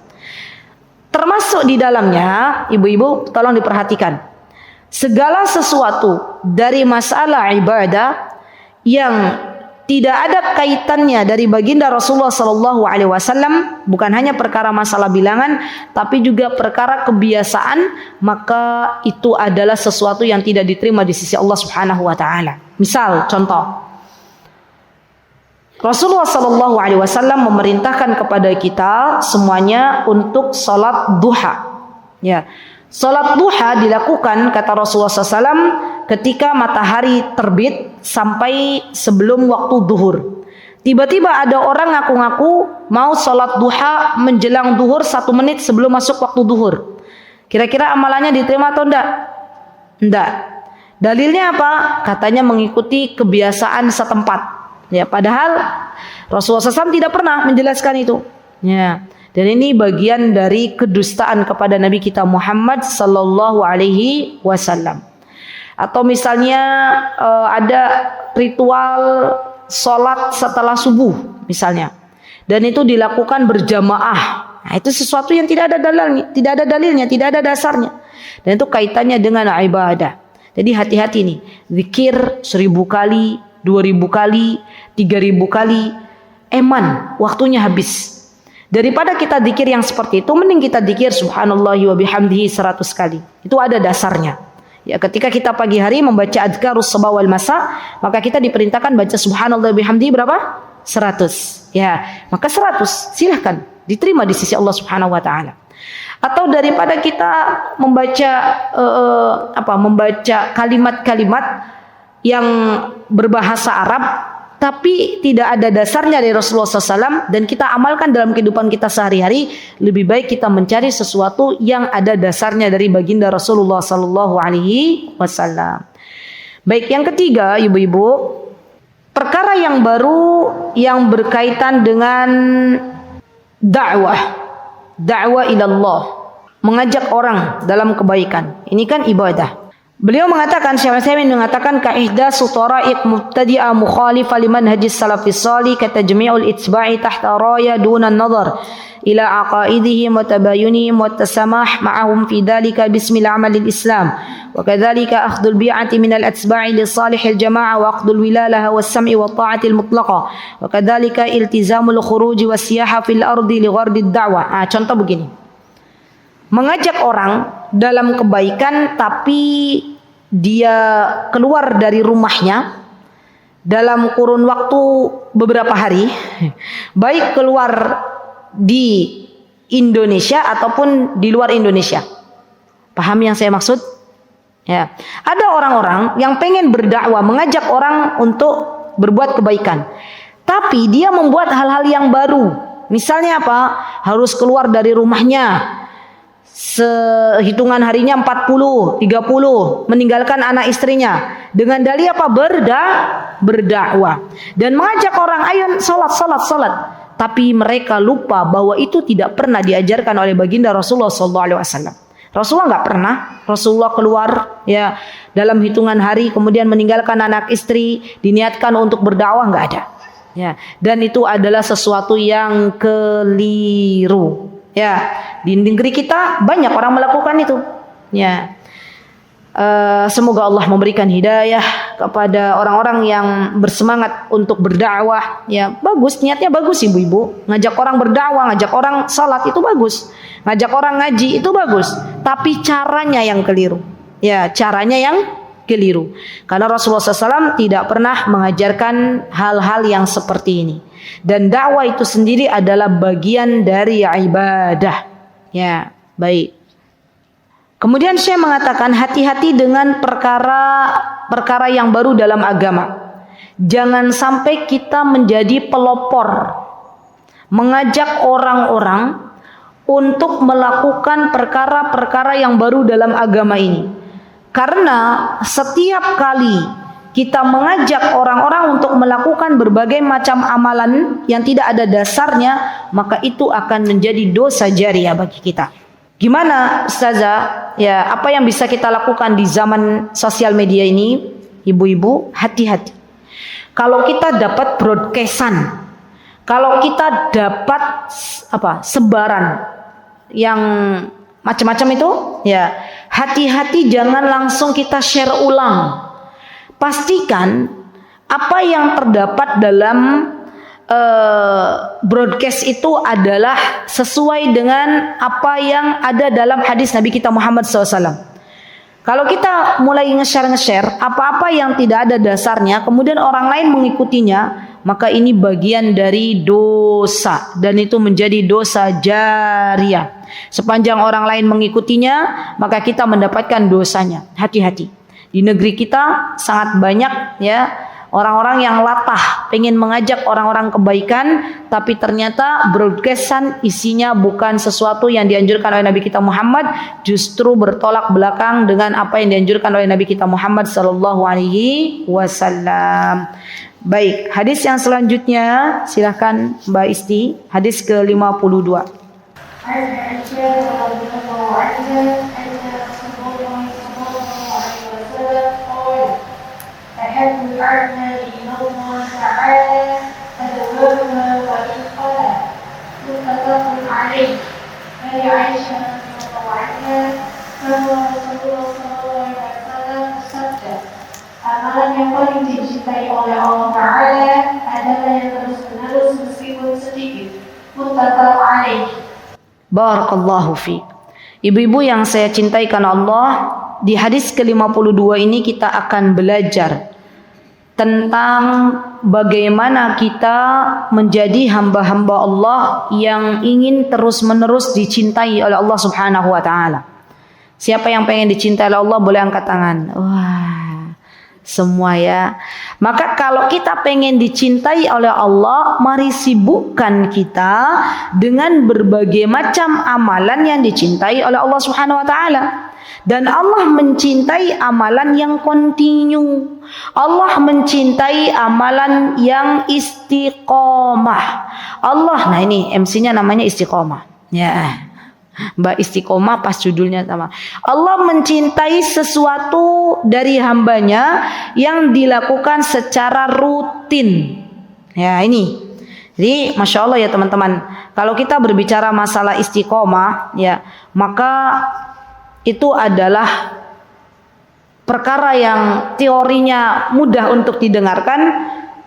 Termasuk di dalamnya, ibu-ibu tolong diperhatikan, segala sesuatu dari masalah ibadah yang tidak ada kaitannya dari baginda Rasulullah sallallahu alaihi wasallam, bukan hanya perkara masalah bilangan tapi juga perkara kebiasaan, maka itu adalah sesuatu yang tidak diterima di sisi Allah Subhanahu wa taala. Misal contoh, Rasulullah sallallahu alaihi wasallam memerintahkan kepada kita semuanya untuk salat duha. Ya. Salat duha dilakukan, kata Rasulullah SAW, ketika matahari terbit sampai sebelum waktu duhur. Tiba-tiba ada orang ngaku-ngaku mau salat duha menjelang duhur 1 menit sebelum masuk waktu duhur. Kira-kira amalannya diterima atau enggak? Enggak. Dalilnya apa? Katanya mengikuti kebiasaan setempat. Ya, padahal Rasulullah SAW tidak pernah menjelaskan itu. Ya. Dan ini bagian dari kedustaan kepada Nabi kita Muhammad sallallahu alaihi wasallam. Atau misalnya ada ritual sholat setelah subuh misalnya, dan itu dilakukan berjamaah. Nah, itu sesuatu yang tidak ada dalilnya, tidak ada dasarnya. Dan itu kaitannya dengan ibadah. Jadi hati-hati nih, zikir 1000 kali, 2000 kali, 3000 kali, eman waktunya habis. Daripada kita zikir yang seperti itu, mending kita zikir subhanallahi wa bihamdihi 100 kali. Itu ada dasarnya. Ya, ketika kita pagi hari membaca adhkarus sabah wal masa, maka kita diperintahkan baca subhanallah wa bihamdihi berapa? 100. Ya, maka 100 silahkan diterima di sisi Allah Subhanahu wa taala. Atau daripada kita membaca membaca kalimat-kalimat yang berbahasa Arab tapi tidak ada dasarnya dari Rasulullah SAW dan kita amalkan dalam kehidupan kita sehari-hari, lebih baik kita mencari sesuatu yang ada dasarnya dari baginda Rasulullah SAW. Baik, yang ketiga, ibu-ibu, perkara yang baru yang berkaitan dengan dakwah ilallah, mengajak orang dalam kebaikan. Ini kan ibadah. Beliau mengatakan, Syekh Utsaimin mengatakan, ka'ihdasu tara'iq mubtadi'ah mukhalifah liman hadis salafis salih katajmi'ul itsba'i tahta raya duna an-nazar ila aqaidihim wa tabayunihim wa tasamah ma'ahum fi dhalika bismil amalil islam wa kadzalika akhdul bi'ati minal atsba'i li salihil jama'ah wa akhdul wilalaha was sam'i wa ta'atil mutlaqah wa kadzalika iltizamul khuruji was siyaha fil ardi li ghardid da'wah. Contoh begini, mengajak orang dalam kebaikan tapi dia keluar dari rumahnya dalam kurun waktu beberapa hari, baik keluar di Indonesia ataupun di luar Indonesia. Paham yang saya maksud? Ya. Ada orang-orang yang pengen berdakwah, mengajak orang untuk berbuat kebaikan, tapi dia membuat hal-hal yang baru. Misalnya apa? Harus keluar dari rumahnya sehitungan harinya 40, 30, meninggalkan anak istrinya dengan dalih apa? Berdakwah dan mengajak orang ayo salat. Tapi mereka lupa bahwa itu tidak pernah diajarkan oleh baginda Rasulullah SAW. Rasulullah nggak pernah. Rasulullah keluar ya dalam hitungan hari, kemudian meninggalkan anak istri, diniatkan untuk berdakwah, nggak ada. Ya, dan itu adalah sesuatu yang keliru. Ya, di negeri kita banyak orang melakukan itu. Ya, semoga Allah memberikan hidayah kepada orang-orang yang bersemangat untuk berdakwah. Ya, bagus, niatnya bagus ibu-ibu. Ngajak orang berdakwah, ngajak orang salat itu bagus. Ngajak orang ngaji itu bagus. Tapi caranya yang keliru. Ya, caranya yang keliru. Karena Rasulullah SAW tidak pernah mengajarkan hal-hal yang seperti ini. Dan dakwah itu sendiri adalah bagian dari ibadah. Ya, baik. Kemudian saya mengatakan hati-hati dengan perkara yang baru dalam agama. Jangan sampai kita menjadi pelopor, mengajak orang-orang untuk melakukan perkara-perkara yang baru dalam agama ini. Karena setiap kali kita mengajak orang-orang untuk melakukan berbagai macam amalan yang tidak ada dasarnya, maka itu akan menjadi dosa jariah bagi kita. Gimana Ustazah? Ya, apa yang bisa kita lakukan di zaman sosial media ini? Ibu-ibu, hati-hati. Kalau kita dapat broadcastan, kalau kita dapat sebaran yang macam-macam itu, ya hati-hati jangan langsung kita share ulang. Pastikan apa yang terdapat dalam broadcast itu adalah sesuai dengan apa yang ada dalam hadis Nabi kita Muhammad SAW. Kalau kita mulai nge-share apa-apa yang tidak ada dasarnya, kemudian orang lain mengikutinya, maka ini bagian dari dosa dan itu menjadi dosa jariah. Sepanjang orang lain mengikutinya, maka kita mendapatkan dosanya. Hati-hati. Di negeri kita sangat banyak ya orang-orang yang latah pengen mengajak orang-orang kebaikan, tapi ternyata broadcastan isinya bukan sesuatu yang dianjurkan oleh Nabi kita Muhammad, justru bertolak belakang dengan apa yang dianjurkan oleh Nabi kita Muhammad sallallahu alaihi wasallam. Baik, hadis yang selanjutnya silakan Mbak Isti, hadis ke-52. أحب الأعمال إلى الله تعالى أدومها وإن قل متفق عليه. عن عائشة رضي الله عنها أن رسول الله صلى الله عليه وسلم bersabda, amalan yang paling dicintai oleh Allah Ta'ala adalah yang terus-menerus meskipun sedikit. Muttafaq alaih. Barakallahu fiik. Ibu-ibu yang saya cintai karena Allah, di hadis ke-52 ini kita akan belajar tentang bagaimana kita menjadi hamba-hamba Allah yang ingin terus-menerus dicintai oleh Allah Subhanahu wa taala. Siapa yang pengen dicintai oleh Allah boleh angkat tangan. Wah, semua ya. Maka kalau kita pengen dicintai oleh Allah, mari sibukkan kita dengan berbagai macam amalan yang dicintai oleh Allah Subhanahu wa taala. Dan Allah mencintai amalan yang kontinu. Allah mencintai amalan yang istiqomah. Allah, nah ini MC-nya namanya istiqomah. Ya, Mbak Istiqomah pas judulnya sama. Allah mencintai sesuatu dari hambanya yang dilakukan secara rutin. Ya ini. Jadi Masya Allah ya teman-teman. Kalau kita berbicara masalah istiqomah, ya maka itu adalah perkara yang teorinya mudah untuk didengarkan,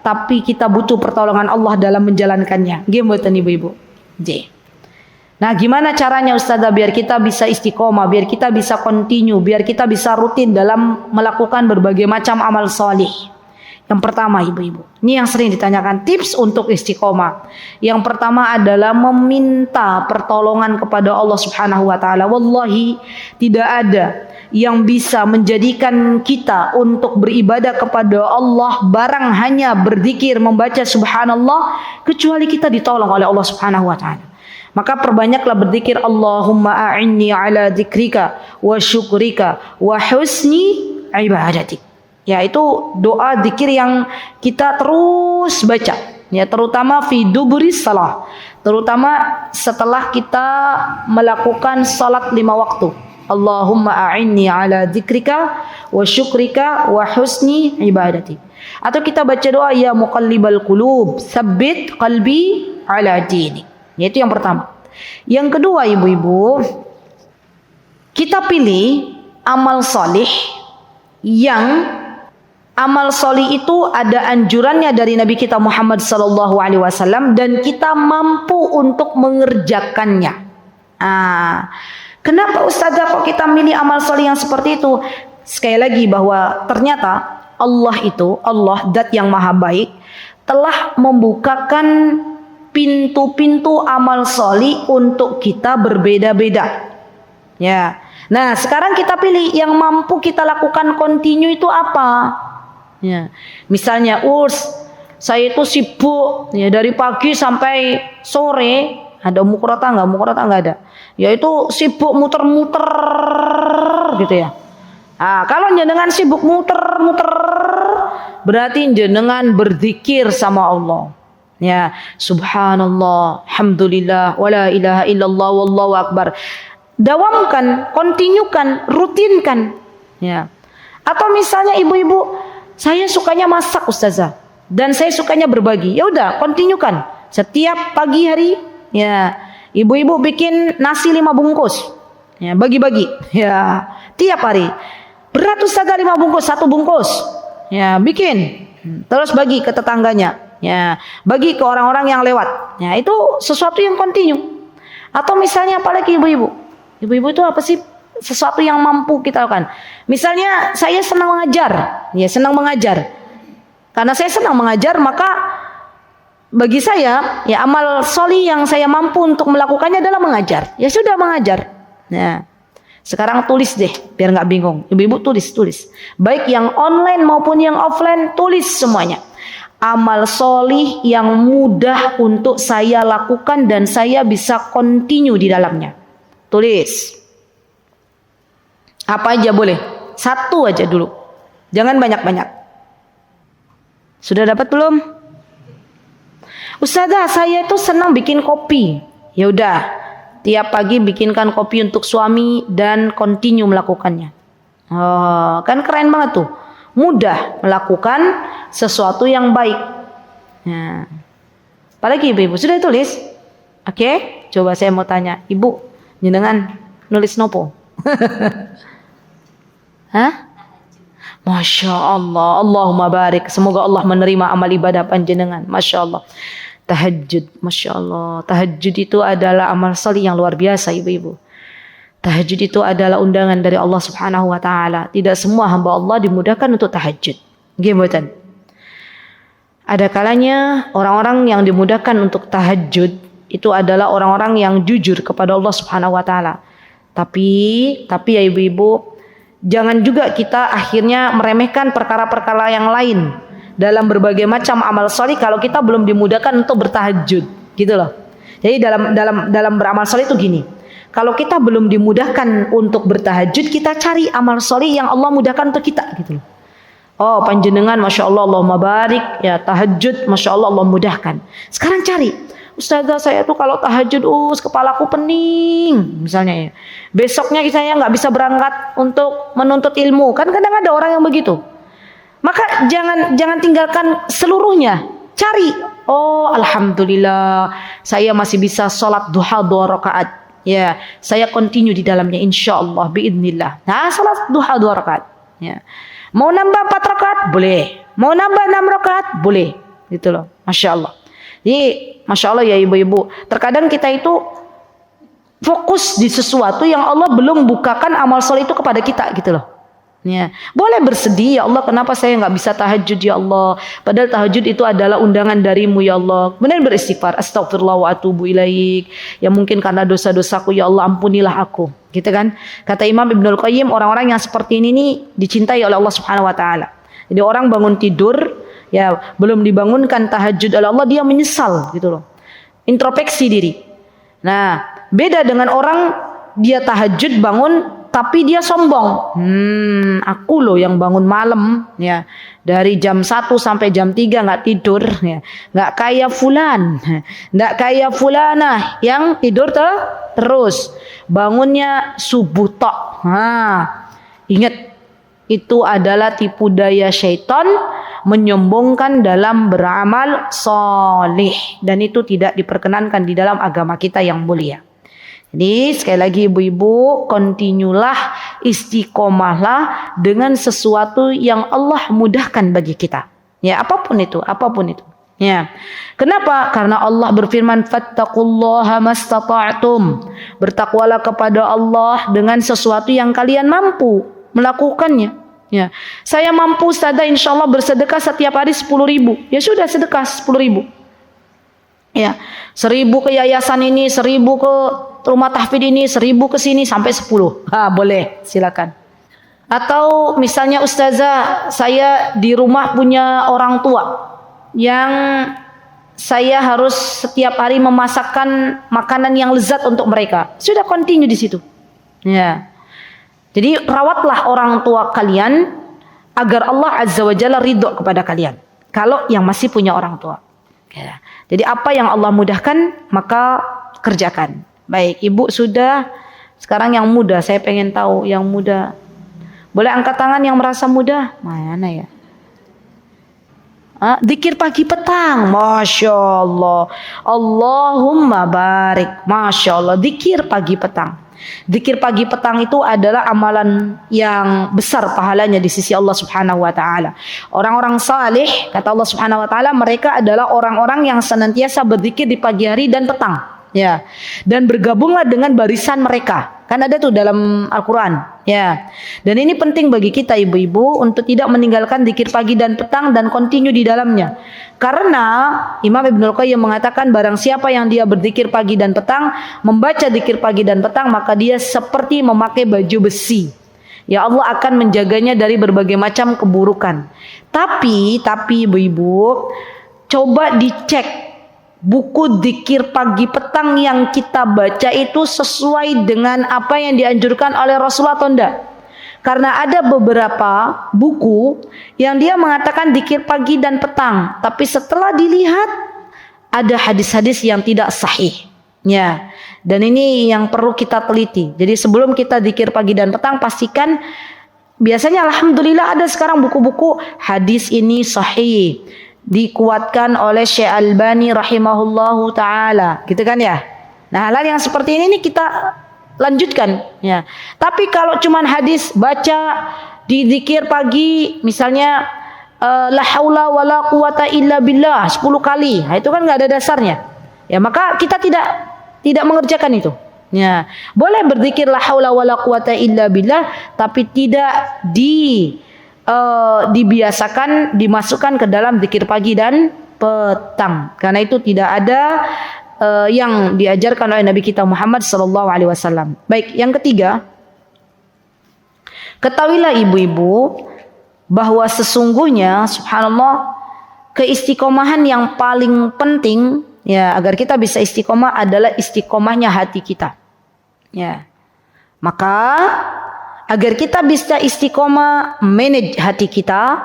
tapi kita butuh pertolongan Allah dalam menjalankannya. Gimana ibu-ibu? Nah, gimana caranya Ustazah biar kita bisa istiqomah, biar kita bisa continue, biar kita bisa rutin dalam melakukan berbagai macam amal soleh? Yang pertama ibu-ibu, ini yang sering ditanyakan, tips untuk istiqomah. Yang pertama adalah meminta pertolongan kepada Allah Subhanahu wa taala. Wallahi tidak ada yang bisa menjadikan kita untuk beribadah kepada Allah barang hanya berzikir, membaca subhanallah, kecuali kita ditolong oleh Allah Subhanahu wa taala. Maka perbanyaklah berzikir, Allahumma a'inni ala dzikrika wa syukrika wa husni ibadatik. Ya, itu doa zikir yang kita terus baca. Ya, terutama fi duburis salah. Terutama setelah kita melakukan salat 5 waktu. Allahumma a'inni ala dzikrika wa syukrika wa husni ibadati. Atau kita baca doa ya muqallibal qulub, tsabbit qalbi ala dini. Itu yang pertama. Yang kedua, ibu-ibu, kita pilih amal solih yang amal solih itu ada anjurannya dari Nabi kita Muhammad SAW dan kita mampu untuk mengerjakannya. Kenapa Ustazah kok kita milih amal solih yang seperti itu? Sekali lagi bahwa ternyata Allah zat yang maha baik telah membukakan pintu-pintu amal solih untuk kita berbeda-beda. Ya. Nah, sekarang kita pilih yang mampu kita lakukan kontinu itu apa? Ya. Misalnya, saya itu sibuk ya dari pagi sampai sore. Ada mukrota nggak? Mukrota nggak ada. Yaitu sibuk muter-muter gitu ya. Kalau jenengan sibuk muter-muter, berarti jenengan berzikir sama Allah. Ya, subhanallah, alhamdulillah, wala ilaha illallah, wallahu akbar. Dawamkan, kontinukan, rutinkan. Ya. Atau misalnya ibu-ibu, saya sukanya masak Ustazah, dan saya sukanya berbagi. Ya udah, kontinukan. Setiap pagi hari, ya, ibu-ibu bikin nasi 5 bungkus. Ya, bagi-bagi. Ya, tiap hari. Berat Ustazah 5 bungkus, 1 bungkus. Ya, bikin. Terus bagi ke tetangganya. Ya, bagi ke orang-orang yang lewat. Ya, itu sesuatu yang kontinu. Atau misalnya apalagi ibu-ibu. Ibu-ibu itu apa sih sesuatu yang mampu kita lakukan? Misalnya saya senang mengajar. Ya, senang mengajar. Karena saya senang mengajar, maka bagi saya, ya amal solih yang saya mampu untuk melakukannya adalah mengajar. Ya sudah mengajar. Ya. Sekarang tulis deh, biar nggak bingung. Ibu-ibu tulis. Baik yang online maupun yang offline, tulis semuanya. Amal solih yang mudah untuk saya lakukan dan saya bisa continue di dalamnya. Tulis. Apa aja boleh. 1 aja dulu. Jangan banyak-banyak. Sudah dapat belum? Ustazah, saya itu senang bikin kopi. Ya udah, tiap pagi bikinkan kopi untuk suami dan continue melakukannya. Kan keren banget tuh. Mudah melakukan sesuatu yang baik. Nah, apalagi ibu-ibu sudah tulis? Oke, coba saya mau tanya, ibu, jenengan nulis nopo? Hah? Masya Allah, Allahumma barik. Semoga Allah menerima amal ibadah panjenengan. Masya Allah. Tahajud, Masya Allah. Tahajud itu adalah amal solih yang luar biasa, ibu-ibu. Tahajud itu adalah undangan dari Allah Subhanahu wa Ta'ala. Tidak semua hamba Allah dimudahkan untuk tahajud. Gimana? Ada kalanya orang-orang yang dimudahkan untuk tahajud itu adalah orang-orang yang jujur kepada Allah Subhanahu wa Ta'ala. Tapi ya ibu-ibu, jangan juga kita akhirnya meremehkan perkara-perkara yang lain dalam berbagai macam amal soleh kalau kita belum dimudahkan untuk bertahajud, gitu loh. Jadi dalam beramal soleh itu gini. Kalau kita belum dimudahkan untuk bertahajud, kita cari amal soleh yang Allah mudahkan untuk kita, gitu loh. Oh, panjenengan Masya Allah, Allahumma barik, ya tahajud, Masya Allah, Allah mudahkan. Sekarang cari, Ustazah saya tuh kalau tahajud, kepalaku pening, misalnya ya. Besoknya saya nggak bisa berangkat untuk menuntut ilmu, kan kadang ada orang yang begitu. Maka jangan tinggalkan seluruhnya, cari. Oh, alhamdulillah, saya masih bisa sholat duha 2 rakaat. Ya, saya continue di dalamnya insya Allah biidznillah. Nah, salat duha 2 rakaat. Ya. Mau nambah 4 rakaat boleh. Mau nambah 6 rakaat boleh. Gitu loh. Masya Allah. Jadi, Masya Allah ya ibu-ibu. Terkadang kita itu fokus di sesuatu yang Allah belum bukakan amal soleh itu kepada kita gitu loh. Ya. Boleh bersedih, ya Allah kenapa saya nggak bisa tahajud ya Allah. Padahal tahajud itu adalah undangan darimu ya Allah. Kemudian beristighfar, astagfirullah wa atubu ilaik. Ya mungkin karena dosa-dosaku ya Allah ampunilah aku. Gitu kan. Kata Imam Ibnul Qayyim, orang-orang yang seperti ini nih dicintai oleh Allah Subhanahu wa Ta'ala. Jadi orang bangun tidur, ya belum dibangunkan tahajud oleh Allah, dia menyesal gitu loh. Introspeksi diri. Nah, beda dengan orang dia tahajud bangun tapi dia sombong. Aku loh yang bangun malam, ya, dari jam 1 sampai jam 3 nggak tidur, ya, nggak kayak fulan, nggak kayak fulanah yang tidur terus, bangunnya subuh tok. Ingat, itu adalah tipu daya syaitan menyombongkan dalam beramal soleh, dan itu tidak diperkenankan di dalam agama kita yang mulia. Jadi sekali lagi ibu-ibu, kontinulah, istiqomahlah dengan sesuatu yang Allah mudahkan bagi kita. Ya, apapun itu. Ya. Kenapa? Karena Allah berfirman, fattaqullaha mastata'tum. Bertakwalah kepada Allah dengan sesuatu yang kalian mampu melakukannya. Ya. Saya mampu Ustazah insyaallah bersedekah setiap hari 10.000. Ya sudah, sedekah 10.000. Ya, 1.000 ke yayasan ini, 1.000 ke rumah tahfidz ini, 1.000 ke sini sampai 10. Boleh, silakan. Atau misalnya Ustazah, saya di rumah punya orang tua yang saya harus setiap hari memasakkan makanan yang lezat untuk mereka. Sudah continue di situ. Ya. Jadi rawatlah orang tua kalian agar Allah Azza wa Jalla ridho kepada kalian. Kalau yang masih punya orang tua. Ya. Jadi apa yang Allah mudahkan maka kerjakan. Baik, ibu sudah. Sekarang yang muda, saya pengen tahu yang muda. Boleh angkat tangan yang merasa muda? Mana ya? Zikir pagi petang, Masya Allah. Allahumma barik, Masya Allah. Zikir pagi petang. Zikir pagi petang itu adalah amalan yang besar pahalanya di sisi Allah Subhanahu wa taala. Orang-orang saleh, kata Allah Subhanahu wa taala, mereka adalah orang-orang yang senantiasa berzikir di pagi hari dan petang. Ya. Dan bergabunglah dengan barisan mereka. Kan ada tuh dalam Al-Qur'an, ya. Dan ini penting bagi kita ibu-ibu untuk tidak meninggalkan zikir pagi dan petang dan continue di dalamnya. Karena Imam Ibnul Qayyim mengatakan barang siapa yang dia berzikir pagi dan petang, membaca zikir pagi dan petang, maka dia seperti memakai baju besi. Ya, Allah akan menjaganya dari berbagai macam keburukan. Tapi ibu-ibu, coba dicek buku zikir pagi petang yang kita baca itu sesuai dengan apa yang dianjurkan oleh Rasulullah atau enggak. Karena ada beberapa buku yang dia mengatakan zikir pagi dan petang, tapi setelah dilihat ada hadis-hadis yang tidak sahih. Ya. Dan ini yang perlu kita teliti. Jadi sebelum kita zikir pagi dan petang, pastikan, biasanya alhamdulillah ada sekarang buku-buku hadis ini sahih, dikuatkan oleh Syekh Albani rahimahullahu taala, gitu kan ya. Nah, hal yang seperti ini kita lanjutkan, ya. Tapi kalau cuman hadis baca di zikir pagi, misalnya la haula wala quwata illa billah 10 kali, nah, itu kan nggak ada dasarnya. Ya, maka kita tidak mengerjakan itu. Ya, boleh berzikir la haula wala quwata illa billah, tapi tidak dibiasakan dimasukkan ke dalam zikir pagi dan petang, karena itu tidak ada yang diajarkan oleh Nabi kita Muhammad sallallahu alaihi wasallam. Baik, yang ketiga, ketahuilah ibu-ibu bahwa sesungguhnya subhanallah keistiqomahan yang paling penting, ya, agar kita bisa istiqomah adalah istiqomahnya hati kita. Ya. Maka agar kita bisa istiqomah manage hati kita,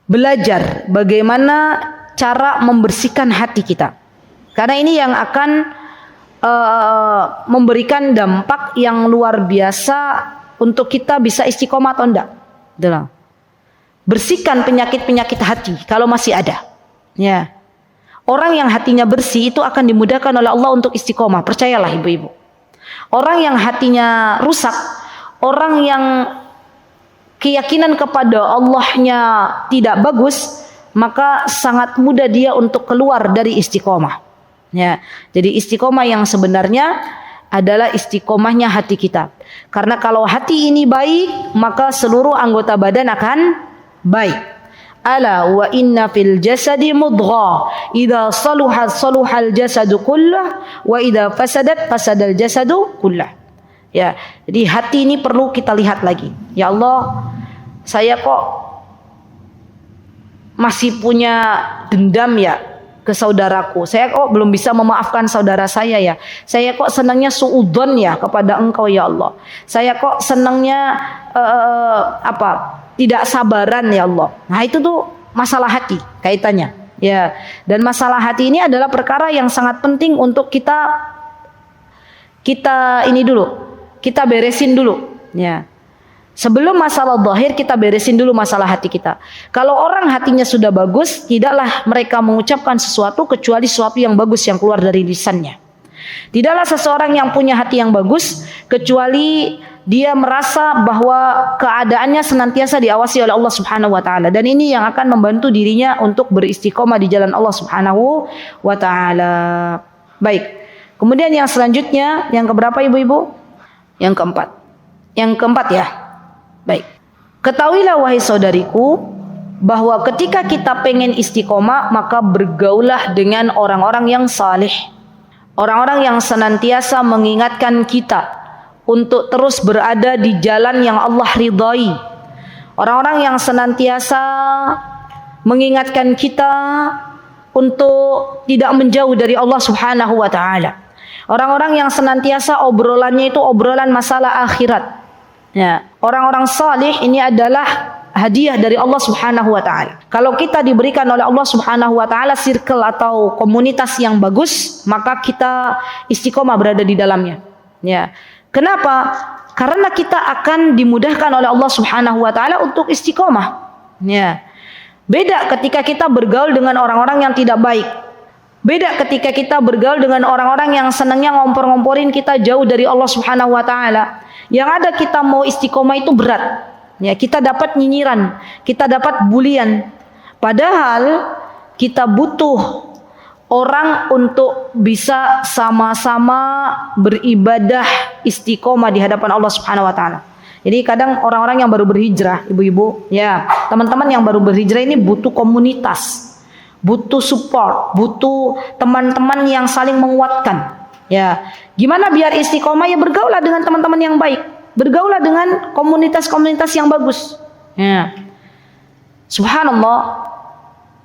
belajar bagaimana cara membersihkan hati kita. Karena ini yang akan memberikan dampak yang luar biasa untuk kita bisa istiqomah atau enggak. Bersihkan penyakit-penyakit hati kalau masih ada. Ya. Orang yang hatinya bersih itu akan dimudahkan oleh Allah untuk istiqomah. Percayalah ibu-ibu. Orang yang hatinya rusak, orang yang keyakinan kepada Allahnya tidak bagus, maka sangat mudah dia untuk keluar dari istiqomah. Ya, jadi istiqomah yang sebenarnya adalah istiqomahnya hati kita. Karena kalau hati ini baik, maka seluruh anggota badan akan baik. Ala wa inna fil jasadi mudghah, idza saluhat saluhal jasadu kulluh, wa idza fasadat fasadal jasadu kulluh. Ya, jadi hati ini perlu kita lihat lagi. Ya Allah, saya kok masih punya dendam ya ke saudaraku. Saya kok belum bisa memaafkan saudara saya ya. Saya kok senangnya suudzon ya kepada Engkau ya Allah. Saya kok senangnya tidak sabaran ya Allah. Nah, itu tuh masalah hati kaitannya. Ya, dan masalah hati ini adalah perkara yang sangat penting untuk kita ini dulu. Kita beresin dulu, ya. Sebelum masalah zahir, kita beresin dulu masalah hati kita. Kalau orang hatinya sudah bagus, tidaklah mereka mengucapkan sesuatu kecuali sesuatu yang bagus yang keluar dari lisannya. Tidaklah seseorang yang punya hati yang bagus kecuali dia merasa bahwa keadaannya senantiasa diawasi oleh Allah Subhanahu wa taala, dan ini yang akan membantu dirinya untuk beristiqomah di jalan Allah Subhanahu wa taala. Baik. Kemudian yang selanjutnya, yang keberapa ibu-ibu? Yang keempat. Yang keempat ya. Baik. Ketahuilah wahai saudariku bahwa ketika kita pengen istiqomah, maka bergaulah dengan orang-orang yang saleh. Orang-orang yang senantiasa mengingatkan kita untuk terus berada di jalan yang Allah ridhai. Orang-orang yang senantiasa mengingatkan kita untuk tidak menjauh dari Allah Subhanahu wa taala. Orang-orang yang senantiasa obrolannya itu obrolan masalah akhirat. Ya, orang-orang saleh ini adalah hadiah dari Allah Subhanahu wa taala. Kalau kita diberikan oleh Allah Subhanahu wa taala circle atau komunitas yang bagus, maka kita istiqomah berada di dalamnya. Ya. Kenapa? Karena kita akan dimudahkan oleh Allah Subhanahu wa taala untuk istiqomah. Ya. Beda ketika kita bergaul dengan orang-orang yang tidak baik. Beda ketika kita bergaul dengan orang-orang yang senangnya ngompor-ngomporin kita jauh dari Allah Subhanahu wa taala. Yang ada kita mau istiqomah itu berat. Ya, kita dapat nyinyiran, kita dapat bulian. Padahal kita butuh orang untuk bisa sama-sama beribadah istiqomah di hadapan Allah Subhanahu wa taala. Jadi kadang orang-orang yang baru berhijrah, ibu-ibu, ya, teman-teman yang baru berhijrah ini butuh komunitas, butuh support, butuh teman-teman yang saling menguatkan. Ya, gimana biar istiqomah? Ya bergaulah dengan teman-teman yang baik, bergaulah dengan komunitas-komunitas yang bagus. Ya. Subhanallah.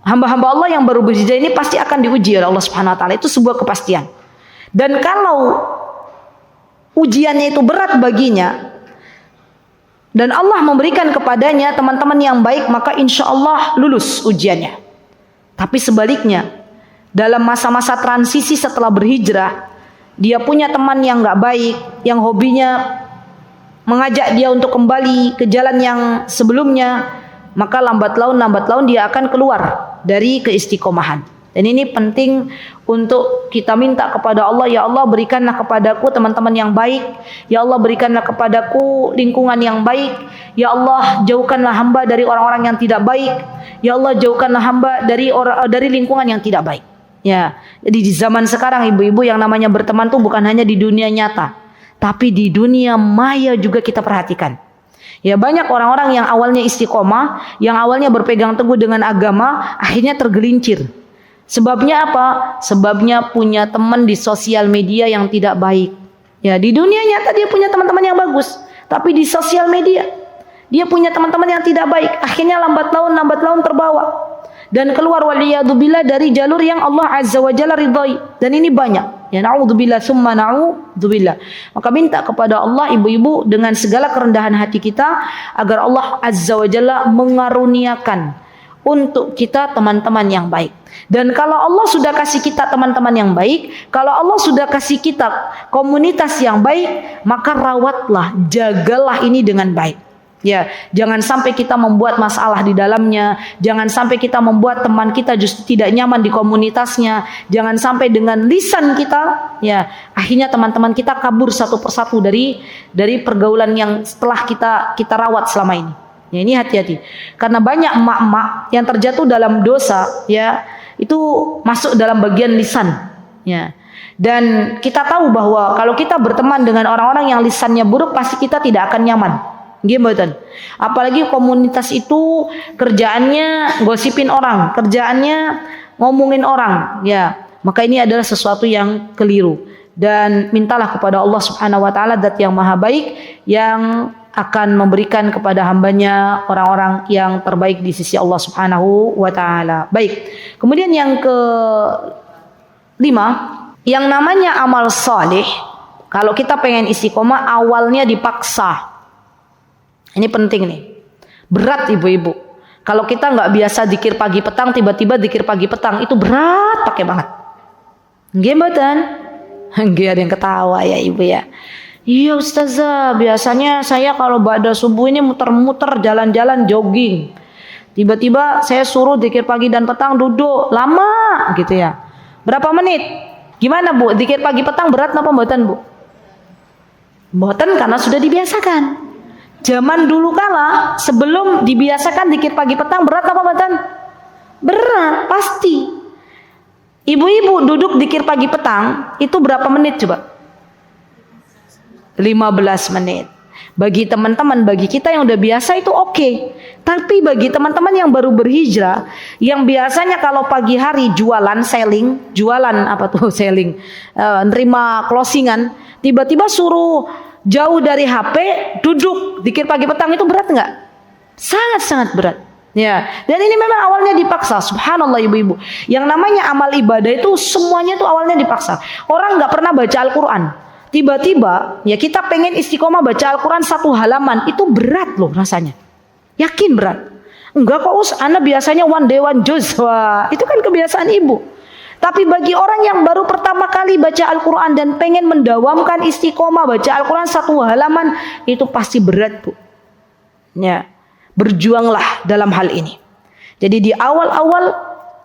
Hamba-hamba Allah yang baru berhijrah ini pasti akan diuji oleh Allah Subhanahu wa taala. Itu sebuah kepastian. Dan kalau ujiannya itu berat baginya dan Allah memberikan kepadanya teman-teman yang baik, maka insya Allah lulus ujiannya. Tapi sebaliknya, dalam masa-masa transisi setelah berhijrah, dia punya teman yang gak baik, yang hobinya mengajak dia untuk kembali ke jalan yang sebelumnya, maka lambat laun dia akan keluar dari keistiqomahan. Dan ini penting untuk kita minta kepada Allah, ya Allah berikanlah kepadaku teman-teman yang baik, ya Allah berikanlah kepadaku lingkungan yang baik, ya Allah jauhkanlah hamba dari orang-orang yang tidak baik, ya Allah jauhkanlah hamba dari lingkungan yang tidak baik. Ya, jadi di zaman sekarang ibu-ibu yang namanya berteman tuh bukan hanya di dunia nyata, tapi di dunia maya juga kita perhatikan. Ya, banyak orang-orang yang awalnya istiqomah, yang awalnya berpegang teguh dengan agama, akhirnya tergelincir. Sebabnya apa? Sebabnya punya teman di sosial media yang tidak baik. Ya, di dunia nyata dia punya teman-teman yang bagus, tapi di sosial media dia punya teman-teman yang tidak baik. Akhirnya lambat laun terbawa dan keluar waliyadzubillah dari jalur yang Allah Azza wa Jalla ridhai. Dan ini banyak. Ya, na'udzubillah summa na'udzubillah. Maka minta kepada Allah ibu-ibu dengan segala kerendahan hati kita agar Allah Azza wa Jalla mengaruniakan untuk kita teman-teman yang baik. Dan kalau Allah sudah kasih kita teman-teman yang baik, kalau Allah sudah kasih kita komunitas yang baik, maka rawatlah, jagalah ini dengan baik. Ya, jangan sampai kita membuat masalah di dalamnya, jangan sampai kita membuat teman kita justru tidak nyaman di komunitasnya, jangan sampai dengan lisan kita, ya, akhirnya teman-teman kita kabur satu persatu dari pergaulan yang setelah kita rawat selama ini. Ya, ini hati-hati. Karena banyak emak-emak yang terjatuh dalam dosa, ya, itu masuk dalam bagian lisan, ya. Dan kita tahu bahwa kalau kita berteman dengan orang-orang yang lisannya buruk, pasti kita tidak akan nyaman. Gimana? Apalagi komunitas itu kerjaannya gosipin orang, kerjaannya ngomongin orang, ya. Maka ini adalah sesuatu yang keliru. Dan mintalah kepada Allah Subhanahu wa taala, zat yang maha baik, yang akan memberikan kepada hambanya orang-orang yang terbaik di sisi Allah Subhanahu wa Ta'ala. Baik, kemudian yang kelima, yang namanya amal saleh, kalau kita pengen istiqomah awalnya dipaksa. Ini penting nih, berat ibu-ibu. Kalau kita nggak biasa zikir pagi petang, tiba-tiba zikir pagi petang, itu berat pakai banget. Nggih mboten? Nggih, ada yang ketawa ya ibu ya. Iya ustazah, biasanya saya kalau ba'da subuh ini muter-muter, jalan-jalan, jogging. Tiba-tiba saya suruh zikir pagi dan petang duduk, lama gitu ya. Berapa menit? Gimana bu, zikir pagi petang berat apa mboten bu? Mboten, karena sudah dibiasakan. Zaman dulu kala, sebelum dibiasakan zikir pagi petang berat apa mboten? Berat, pasti. Ibu-ibu duduk zikir pagi petang, itu berapa menit coba? 15 menit. Bagi teman-teman, bagi kita yang udah biasa itu oke. Tapi bagi teman-teman yang baru berhijrah, yang biasanya kalau pagi hari jualan, selling, jualan apa tuh selling, nerima closingan, tiba-tiba suruh jauh dari HP, duduk zikir pagi petang, itu berat nggak? Sangat-sangat berat. Ya, dan ini memang awalnya dipaksa. Subhanallah ibu-ibu. Yang namanya amal ibadah itu semuanya tuh awalnya dipaksa. Orang nggak pernah baca Al-Quran. Tiba-tiba ya kita pengen istiqomah baca Al-Quran 1 halaman, itu berat loh rasanya. Yakin berat. Enggak kok us, ana biasanya one day one juz. Wah, itu kan kebiasaan ibu. Tapi bagi orang yang baru pertama kali baca Al-Quran dan pengen mendawamkan istiqomah baca Al-Quran 1 halaman, itu pasti berat bu. Ya, berjuanglah dalam hal ini. Jadi di awal-awal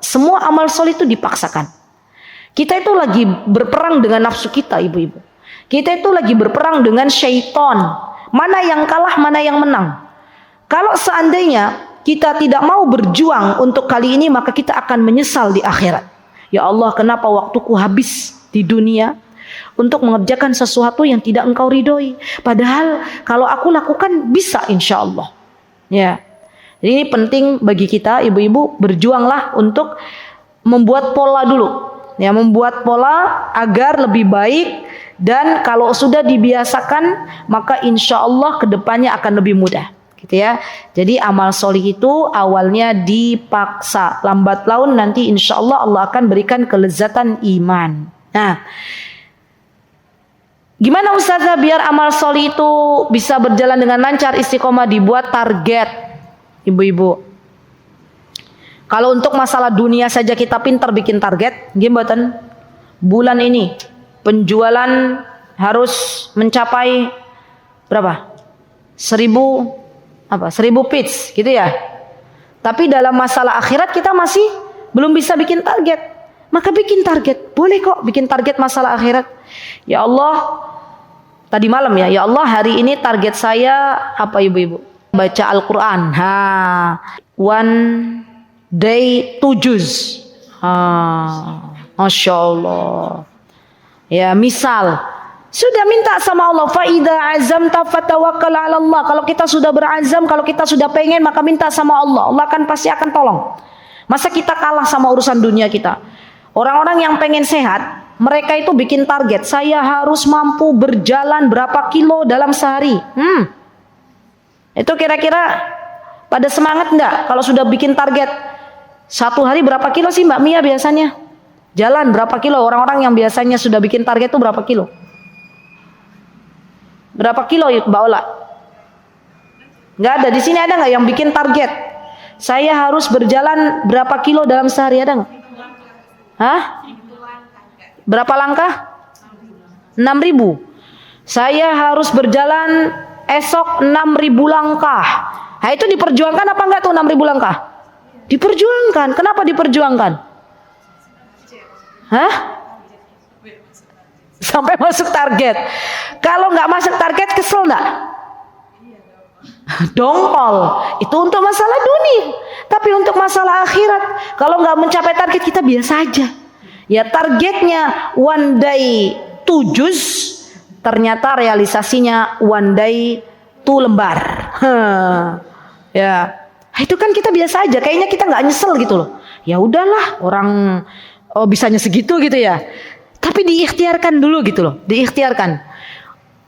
semua amal soleh itu dipaksakan. Kita itu lagi berperang dengan nafsu kita ibu-ibu. Kita itu lagi berperang dengan syaitan. Mana yang kalah, mana yang menang. Kalau seandainya kita tidak mau berjuang untuk kali ini, maka kita akan menyesal di akhirat. Ya Allah, kenapa waktuku habis di dunia untuk mengerjakan sesuatu yang tidak engkau ridhoi. Padahal kalau aku lakukan bisa insya Allah. Ya. Jadi ini penting bagi kita ibu-ibu, berjuanglah untuk membuat pola dulu. Ya, membuat pola agar lebih baik. Dan kalau sudah dibiasakan, maka insya Allah kedepannya akan lebih mudah, gitu ya. Jadi amal solih itu awalnya dipaksa, lambat laun nanti insya Allah Allah akan berikan kelezatan iman. Nah, gimana ustazah biar amal solih itu bisa berjalan dengan lancar, istiqomah? Dibuat target, ibu-ibu. Kalau untuk masalah dunia saja kita pintar bikin target, gimana? Bulan ini penjualan harus mencapai berapa? 1000 pitch gitu ya. Tapi dalam masalah akhirat kita masih belum bisa bikin target. Maka bikin target. Boleh kok bikin target masalah akhirat. Ya Allah, tadi malam ya. Ya Allah, hari ini target saya apa ibu-ibu? Baca Al-Quran. One day 2 juz. Masya Allah. Ya, misal sudah minta sama Allah, fa idza azamta fatawakkal 'ala Allah. Kalau kita sudah berazam, kalau kita sudah pengen, maka minta sama Allah. Allah kan pasti akan tolong. Masa kita kalah sama urusan dunia kita? Orang-orang yang pengen sehat, mereka itu bikin target, saya harus mampu berjalan berapa kilo dalam sehari. Itu kira-kira pada semangat enggak? Kalau sudah bikin target 1 hari berapa kilo sih Mbak Mia biasanya? Jalan berapa kilo? Orang-orang yang biasanya sudah bikin target itu berapa kilo? Berapa kilo Mbak Ola? Nggak ada. Di sini ada nggak yang bikin target? Saya harus berjalan berapa kilo dalam sehari, ada nggak? Hah? Berapa langkah? 6.000. Saya harus berjalan esok 6.000 langkah. Nah itu diperjuangkan apa enggak tuh 6.000 langkah? Diperjuangkan. Kenapa diperjuangkan? Hah? Sampai masuk target. Kalau nggak masuk target kesel nggak? Dongkol. Itu untuk masalah dunia. Tapi untuk masalah akhirat, kalau nggak mencapai target kita biasa aja. Ya targetnya one day 2 juz, ternyata realisasinya one day 2 lembar. Ya, itu kan kita biasa aja. Kayaknya kita nggak nyesel gitu loh. Ya udahlah, orang bisanya segitu gitu ya. Tapi diikhtiarkan dulu gitu loh, diikhtiarkan.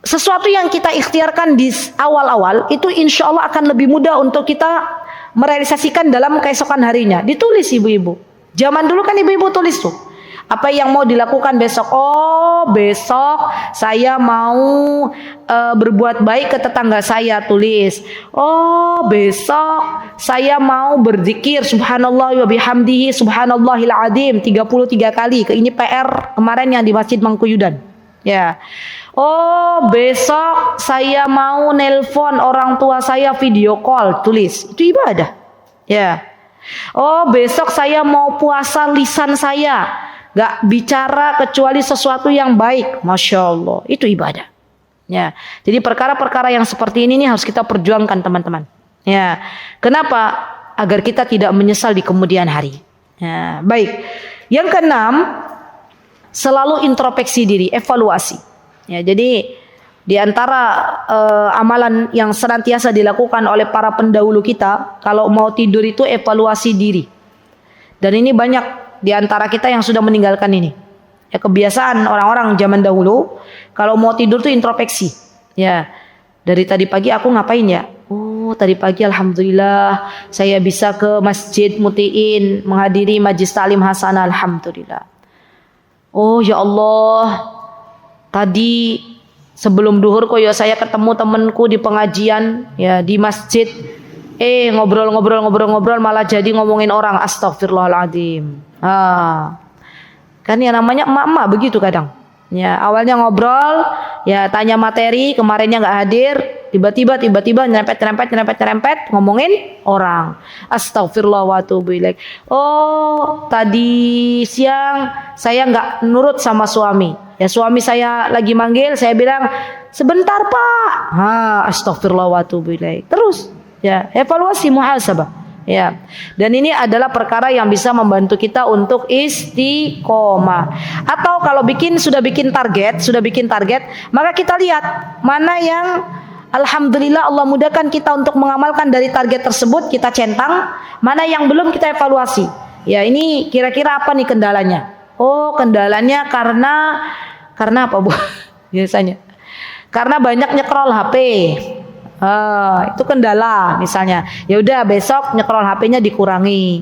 sesuatu yang kita ikhtiarkan di awal-awal itu insya Allah akan lebih mudah untuk kita merealisasikan dalam keesokan harinya. Ditulis ibu-ibu. Zaman dulu kan ibu-ibu tulis tuh. Apa yang mau dilakukan besok? Oh, besok saya mau berbuat baik ke tetangga saya, tulis. Oh, besok saya mau berzikir subhanallah wa bihamdihi subhanallahil azim 33 kali. Ini PR kemarin yang di Masjid Mangkuyudan. Ya. Oh, besok saya mau nelpon orang tua saya video call, tulis. Itu ibadah. Ya. Oh, besok saya mau puasa lisan saya, gak bicara kecuali sesuatu yang baik. Masya Allah, itu ibadah. Ya. Jadi perkara-perkara yang seperti ini harus kita perjuangkan teman-teman. Ya. Kenapa? Agar kita tidak menyesal di kemudian hari. Ya. Baik. Yang keenam, selalu introspeksi diri, evaluasi. Ya, jadi di antara amalan yang senantiasa dilakukan oleh para pendahulu kita, kalau mau tidur itu evaluasi diri. Dan ini banyak di antara kita yang sudah meninggalkan ini. Ya, kebiasaan orang-orang zaman dahulu, kalau mau tidur tuh introspeksi. Ya, dari tadi pagi aku ngapain ya? Oh, tadi pagi alhamdulillah saya bisa ke Masjid Mutiin menghadiri majlis ta'lim hasanah, alhamdulillah. Oh ya Allah, tadi sebelum duhur kok ya saya ketemu temanku di pengajian ya di masjid. Ngobrol malah jadi ngomongin orang, astagfirullahaladzim. Kan ya namanya emak-emak begitu kadang. Ya, awalnya ngobrol, ya tanya materi, kemarinnya nggak hadir, tiba-tiba nyerempet ngomongin orang. Astagfirullah wa atubu ilaik. Oh, tadi siang saya nggak nurut sama suami. Ya, suami saya lagi manggil, saya bilang sebentar Pak. Astagfirullah wa atubu ilaik. Terus, ya evaluasi, muhasabah. Ya, dan ini adalah perkara yang bisa membantu kita untuk istiqomah. Atau kalau sudah bikin target, maka kita lihat mana yang alhamdulillah Allah mudahkan kita untuk mengamalkan dari target tersebut, kita centang, mana yang belum kita evaluasi. Ya, ini kira-kira apa nih kendalanya? Oh, kendalanya karena apa Bu? Biasanya karena banyak nyekrol HP. Itu kendala misalnya. Ya udah besok nyekrol HP-nya dikurangi.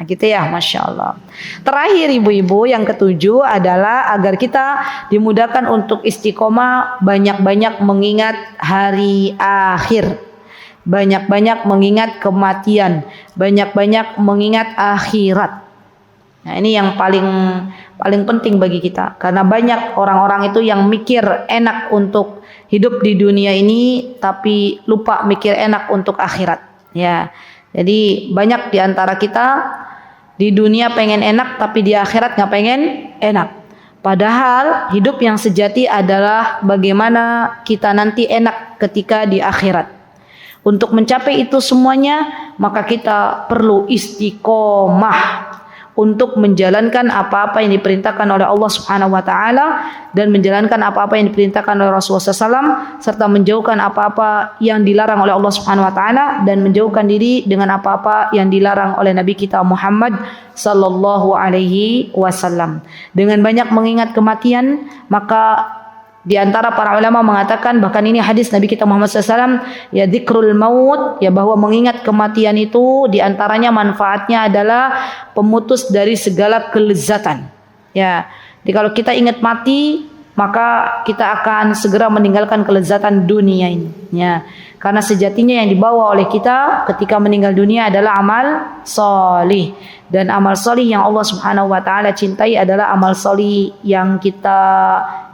Gitu ya, masya Allah. Terakhir ibu-ibu, yang ketujuh adalah agar kita dimudahkan untuk istiqomah, banyak-banyak mengingat hari akhir, banyak-banyak mengingat kematian, banyak-banyak mengingat akhirat. Nah, ini yang paling penting bagi kita, karena banyak orang-orang itu yang mikir enak untuk hidup di dunia ini tapi lupa mikir enak untuk akhirat. Ya. Jadi banyak di antara kita di dunia pengen enak tapi di akhirat nggak pengen enak. Padahal hidup yang sejati adalah bagaimana kita nanti enak ketika di akhirat. Untuk mencapai itu semuanya, maka kita perlu istiqomah untuk menjalankan apa-apa yang diperintahkan oleh Allah Subhanahu wa taala dan menjalankan apa-apa yang diperintahkan oleh Rasulullah SAW, serta menjauhkan apa-apa yang dilarang oleh Allah Subhanahu wa taala dan menjauhkan diri dengan apa-apa yang dilarang oleh Nabi kita Muhammad sallallahu alaihi wasallam. Dengan banyak mengingat kematian, maka di antara para ulama mengatakan, bahkan ini hadis Nabi kita Muhammad SAW, ya dzikrul maut, ya bahwa mengingat kematian itu di antaranya manfaatnya adalah pemutus dari segala kelezatan. Ya, jadi kalau kita ingat mati, maka kita akan segera meninggalkan kelezatan dunia ini. Ya, karena sejatinya yang dibawa oleh kita ketika meninggal dunia adalah amal solih, dan amal solih yang Allah Subhanahu wa taala cintai adalah amal solih yang kita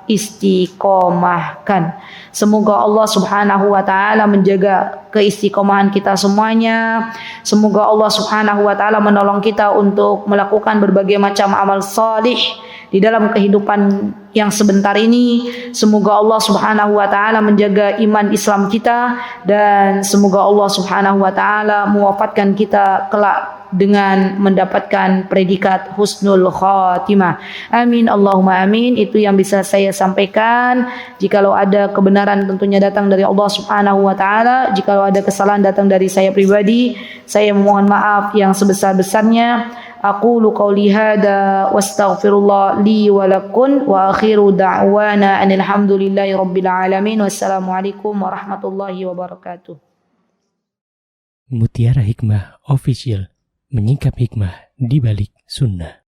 istiqomahkan. Semoga Allah Subhanahu wa taala menjaga keistiqomahan kita semuanya. Semoga Allah Subhanahu wa taala menolong kita untuk melakukan berbagai macam amal salih di dalam kehidupan yang sebentar ini. Semoga Allah Subhanahu wa taala menjaga iman Islam kita, dan semoga Allah Subhanahu wa taala mewafatkan kita kelak dengan mendapatkan predikat husnul khatimah. Amin Allahumma amin. Itu yang bisa saya sampaikan. Jikalau ada kebenaran tentunya datang dari Allah Subhanahu wa taala. Jikalau ada kesalahan datang dari saya pribadi, saya memohon maaf yang sebesar-besarnya. Aqulu qawli hadha wastaghfirullah li wa lakum wa akhiru da'wana anil hamdulillahi rabbil alamin. Wassalamualaikum warahmatullahi wabarakatuh. Mutiara Hikmah Official, menyingkap hikmah di balik sunnah.